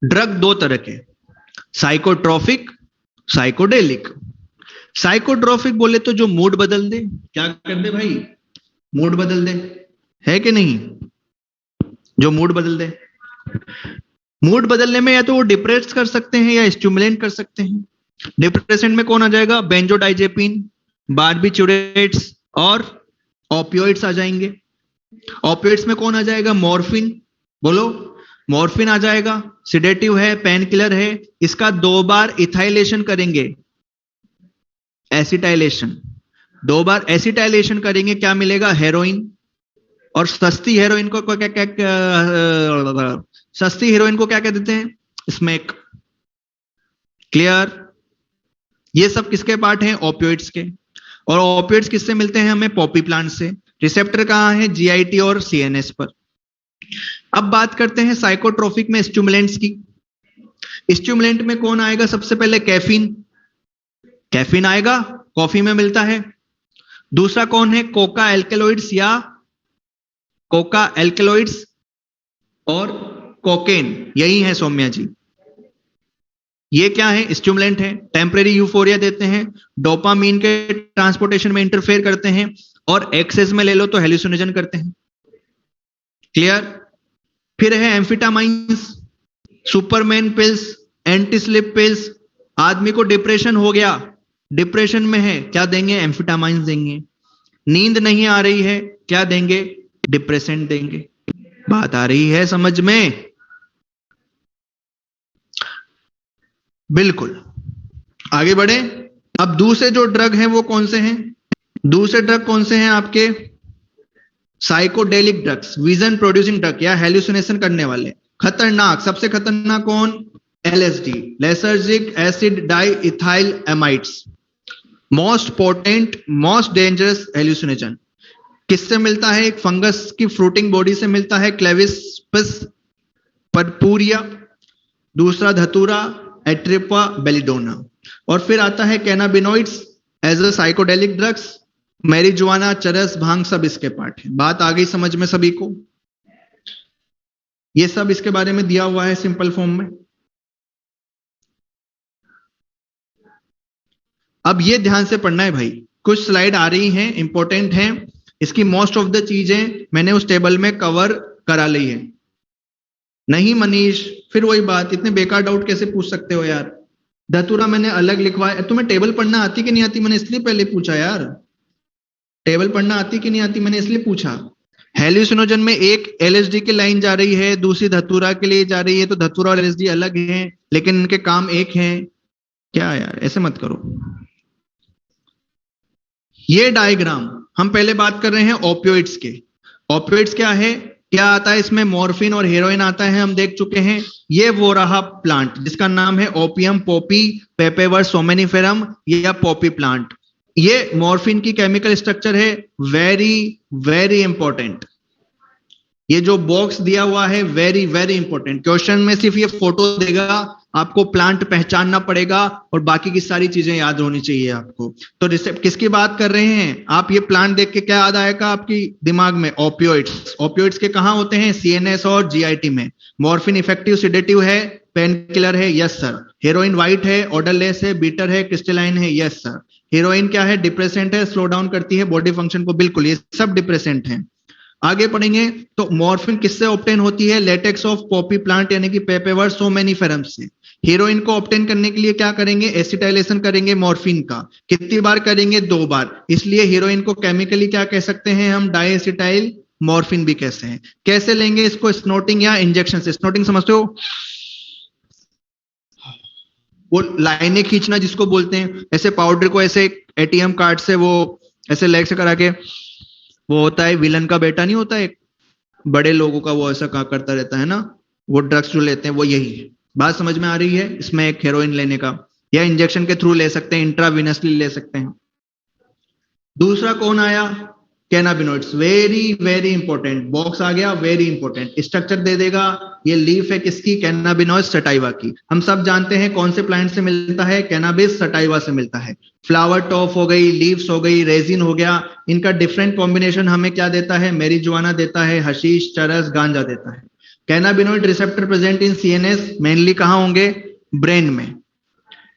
ड्रग दो तरह के, साइकोट्रॉफिक, साइकोडेलिक। साइकोट्रॉफिक बोले तो जो मूड बदल दे, क्या कर दे भाई, मूड बदल दे, है कि नहीं, जो मूड बदल दे। मूड बदलने में या तो वो डिप्रेस कर सकते हैं या स्टिमुलेट कर सकते हैं। डिप्रेसेंट में कौन आ जाएगा, बेंजोडाइजेपिन, बार्बिचुरेट्स और ओपियोइड्स आ जाएंगे। ओपियोइड्स में कौन आ जाएगा, मॉर्फिन, बोलो, मॉर्फिन आ जाएगा, सिडेटिव है, पेन किलर है। इसका 2 बार इथाइलेशन करेंगे, एसिटाइलेशन, 2 बार एसिटाइलेशन करेंगे, क्या मिलेगा, हेरोइन। और सस्ती हेरोइन को क्या सस्ती हेरोइन को क्या कह देते हैं, स्मैक। क्लियर। ये सब किसके पार्ट हैं, ओपियोइड्स के। और ओपियोइड्स किससे मिलते हैं हमें, पॉपी प्लांट से। रिसेप्टर कहां है, जीआईटी और सीएनएस पर। अब बात करते हैं साइकोट्रोफिक में स्टिमुलेंट्स की। स्टिमुलेंट में कौन आएगा, सबसे पहले कैफीन, कैफीन आएगा, कॉफी में मिलता है। दूसरा कौन है, कोका एल्केलॉइड्स या कोका एल्केलॉइड्स और कोकेन, यही है सौम्या जी। ये क्या है, स्टिमुलेंट है, टेम्परेरी यूफोरिया देते हैं, डोपामीन के ट्रांसपोर्टेशन में इंटरफेयर करते हैं, और एक्सेस में ले लो तो हेलुसिनोजन करते हैं। क्लियर। फिर है amphetamines, Superman pills, anti slip pills. आदमी को डिप्रेशन हो गया, डिप्रेशन में है, क्या देंगे, एम्फिटामाइंस देंगे। नींद नहीं आ रही है, क्या देंगे, डिप्रेसेंट देंगे। बात आ रही है समझ में, बिल्कुल। आगे बढ़े। अब दूसरे जो ड्रग हैं वो कौन से हैं, दूसरे ड्रग कौन से हैं आपके, psychedelic drugs, vision producing drug या हेलुसिनेशन करने वाले। खतरनाक, सबसे खतरनाक कौन, LSD, lysergic acid di ethyl amides. Most potent, most dangerous hallucination. किससे मिलता है, एक फंगस की फ्रूटिंग बॉडी से मिलता है, क्लेविस्पस पर्पुरिया। दूसरा धतूरा, एट्रिपा बेलिडोना। और फिर आता है cannabinoids as a psychedelic drugs, marijuana, charas, bhang, सब इसके पार्ट है। बात आ गई समझ में सभी को, ये सब इसके बारे में दिया हुआ है सिंपल फॉर्म में। अब ये ध्यान से पढ़ना है भाई, कुछ स्लाइड आ रही हैं, इंपॉर्टेंट हैं, इसकी मोस्ट ऑफ द चीजें मैंने उस टेबल में कवर करा ली है। नहीं मनीष, फिर वही बात, इतने बेकार डाउट कैसे पूछ सकते हो यार। धतूरा मैंने अलग लिखवाया, तुम्हें टेबल पढ़ना आती कि नहीं आती मैंने इसलिए पहले पूछा यार, टेबल पढ़ना आती कि नहीं आती मैंने इसलिए पूछा। हेलुसिनोजन में एक एलएसडी की लाइन जा रही है, दूसरी धतूरा के लिए जा रही है, तो धतूरा और एलएसडी अलग हैं, लेकिन इनके काम एक हैं। क्या यार, ऐसे मत करो। ये डायग्राम हम पहले बात कर रहे हैं ओपियोइड्स के। ओपियोइड्स क्या है, क्या आता है इसमें, मॉर्फिन और हेरोइन आता है, हम देख चुके हैं। ये वो रहा प्लांट जिसका नाम है ओपियम पॉपी पेपेवर सोमेनिफेरम या पॉपी प्लांट। ये मॉर्फिन की केमिकल स्ट्रक्चर है, वेरी वेरी इंपॉर्टेंट। ये जो बॉक्स दिया हुआ है वेरी वेरी इंपॉर्टेंट, क्वेश्चन में सिर्फ ये फोटो देगा, आपको प्लांट पहचानना पड़ेगा और बाकी की सारी चीजें याद होनी चाहिए आपको। तो रिसेप्ट किसकी बात कर रहे हैं आप, ये प्लांट देख के क्या याद आएगा आपकी दिमाग में, ओपियोइड्स। ओपियोइड्स के कहां होते हैं, सीएनएस और जीआईटी में। मॉर्फिन इफेक्टिव सिडेटिव है, पेन किलर है, यस सर। हेरोइन व्हाइट है, ऑर्डरलेस है, बीटर है, क्रिस्टलाइन है, यस सर। हेरोइन क्या है, डिप्रेसेंट है, स्लो डाउन करती है बॉडी फंक्शन को, बिल्कुल ये सब डिप्रेसेंट है। आगे पढ़ेंगे तो मॉर्फिन किससे ऑब्टेन होती है, लेटेक्स ऑफ पॉपी प्लांट यानी कि पेपेवर सोमेनिफेरम से। हीरोइन को ऑब्टेन करने के लिए क्या करेंगे, एसिटाइलेशन करेंगे मॉर्फिन का। कितनी बार करेंगे, 2 बार। इसलिए हीरोइन को केमिकली क्या कह सकते हैं हम, डाइएसिटाइल मॉर्फिन भी कैसे हैं। कैसे लेंगे इसको, स्नोटिंग या इंजेक्शन से। स्नोटिंग समझते हो, वो लाइनें खींचना जिसको बोलते हैं, ऐसे पाउडर को ऐसे एटीएम कार्ड से वो ऐसे लेग से करा के, वो होता है विलन का बेटा नहीं होता, एक बड़े लोगों का वो ऐसा करता रहता है ना, वो ड्रग्स जो लेते हैं वो यही है। बात समझ में आ रही है, इसमें एक हेरोइन लेने का, या इंजेक्शन के थ्रू ले सकते हैं, इंट्रावीनसली ले सकते हैं। दूसरा कौन आया, cannabinoids, very very important, box आ गया, वेरी इंपॉर्टेंट, स्ट्रक्चर दे देगा। ये लीफ है किसकी? कैनाबिनोइड सटाइवा की। हम सब जानते हैं कौन से प्लांट से मिलता है? कैनाबिस सटाइवा से मिलता है। फ्लावर टॉप हो गई, लीव्स हो गई, रेजिन हो गया, इनका डिफरेंट कॉम्बिनेशन हमें क्या देता है? मैरिजुआना देता है, हशीश, चरस, गांजा देता है। Cannabinoid receptor present in CNS, mainly कहां होंगे? ब्रेन में।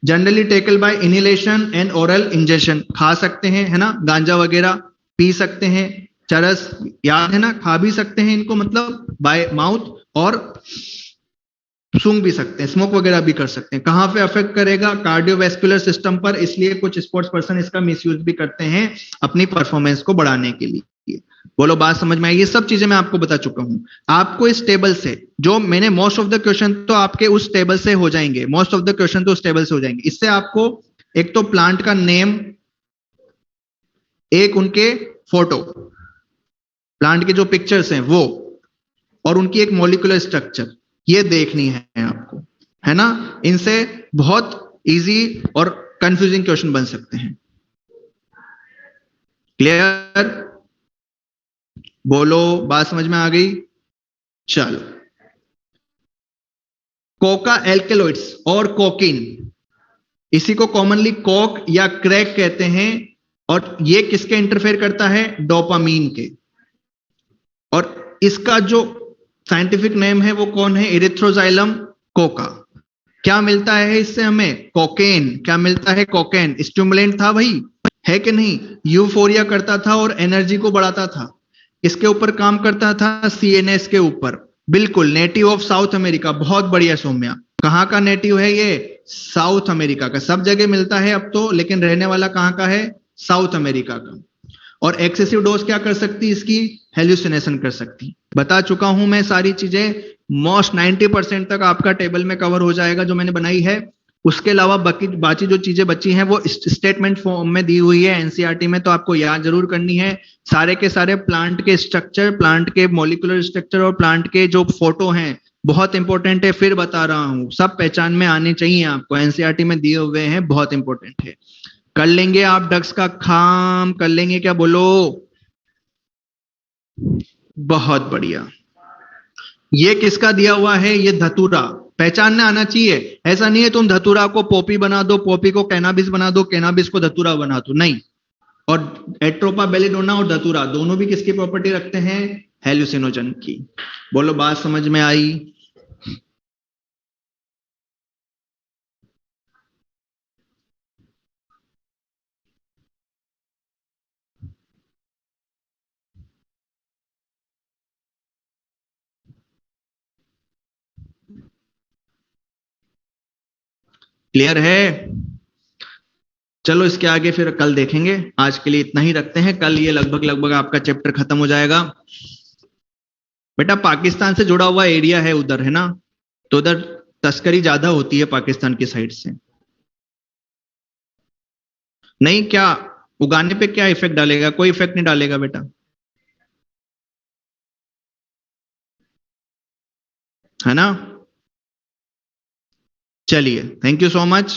Generally tackle by inhalation and oral injection, खा सकते हैं, है ना, गांजा वगैरह पी सकते हैं। चरस याद है ना, खा भी सकते हैं इनको, मतलब बाय माउथ, और सूंघ भी सकते हैं, स्मोक वगैरह भी कर सकते हैं। कहां पे अफेक्ट करेगा? कार्डियोवैस्कुलर सिस्टम पर, इसलिए कुछ स्पोर्ट्स पर्सन इसका मिसयूज भी करते हैं अपनी परफॉर्मेंस को बढ़ाने के लिए। बोलो बात समझ में आई? ये सब चीजें मैं आपको बता चुका हूं। आपको इस टेबल से, जो मैंने मोस्ट ऑफ द क्वेश्चन तो आपके उस टेबल से हो जाएंगे, मोस्ट ऑफ द क्वेश्चन तो उस टेबल से हो जाएंगे। इससे आपको एक तो प्लांट का नेम, एक उनके फोटो, प्लांट के जो पिक्चर्स हैं वो, और उनकी एक मॉलिक्यूलर स्ट्रक्चर, ये देखनी है आपको, है ना। इनसे बहुत इजी और कंफ्यूजिंग क्वेश्चन बन सकते हैं। क्लियर? बोलो बात समझ में आ गई? चलो, कोका एल्केलॉइड्स और कोकीन, इसी को कॉमनली कोक या क्रैक कहते हैं, और ये किसके इंटरफेयर करता है? डोपामीन के। और इसका जो साइंटिफिक नेम है वो कौन है? Erythroxylum Coca. क्या मिलता है इससे हमें? कोकेन। क्या मिलता है? कोकेन। स्टिमुलेंट था भाई, है कि नहीं? यूफोरिया करता था और एनर्जी को बढ़ाता था। इसके ऊपर काम करता था, सीएनएस के ऊपर। बिल्कुल, नेटिव ऑफ साउथ अमेरिका। बहुत बढ़िया सौम्या। कहां का नेटिव है ये? साउथ अमेरिका का। सब जगह मिलता है अब तो, लेकिन रहने वाला कहां का है? साउथ अमेरिका का। और एक्सेसिव डोज क्या कर सकती? इसकी हेल्यूसिनेशन कर सकती। बता चुका हूं मैं सारी चीजें, मोस्ट 90% तक आपका टेबल में कवर हो जाएगा जो मैंने बनाई है। उसके अलावा बाकी जो चीजें बची हैं वो स्टेटमेंट फॉर्म में दी हुई है एनसीईआरटी में, तो आपको याद जरूर करनी है। सारे के सारे प्लांट के स्ट्रक्चर, प्लांट के मॉलिक्यूलर स्ट्रक्चर और प्लांट के जो फोटो हैं बहुत इंपॉर्टेंट है। फिर बता रहा हूं, सब पहचान में आने चाहिए आपको, एनसीईआरटी में दिए हुए हैं, बहुत इंपॉर्टेंट है। कर लेंगे आप ड्रग्स का काम? कर लेंगे क्या? बोलो। बहुत बढ़िया। ये किसका दिया हुआ है? ये धतूरा। पहचानने आना चाहिए। ऐसा नहीं है तुम धतूरा को पॉपी बना दो, पॉपी को कैनाबिस बना दो, कैनाबिस को धतूरा बना दो, नहीं। और एट्रोपा बेलिडोना और धतूरा दोनों भी किसकी प्रॉपर्टी रखते हैं? हेलुसिनोजन की। बोलो बात समझ में आई? क्लियर है? चलो इसके आगे फिर कल देखेंगे, आज के लिए इतना ही रखते हैं। कल ये लगभग लगभग आपका चैप्टर खत्म हो जाएगा। बेटा पाकिस्तान से जुड़ा हुआ एरिया है उधर, है ना, तो उधर तस्करी ज्यादा होती है पाकिस्तान की साइड से। नहीं, क्या उगाने पे क्या इफेक्ट डालेगा? कोई इफेक्ट नहीं डालेगा बेटा, है ना। चलिए, थैंक यू सो मच।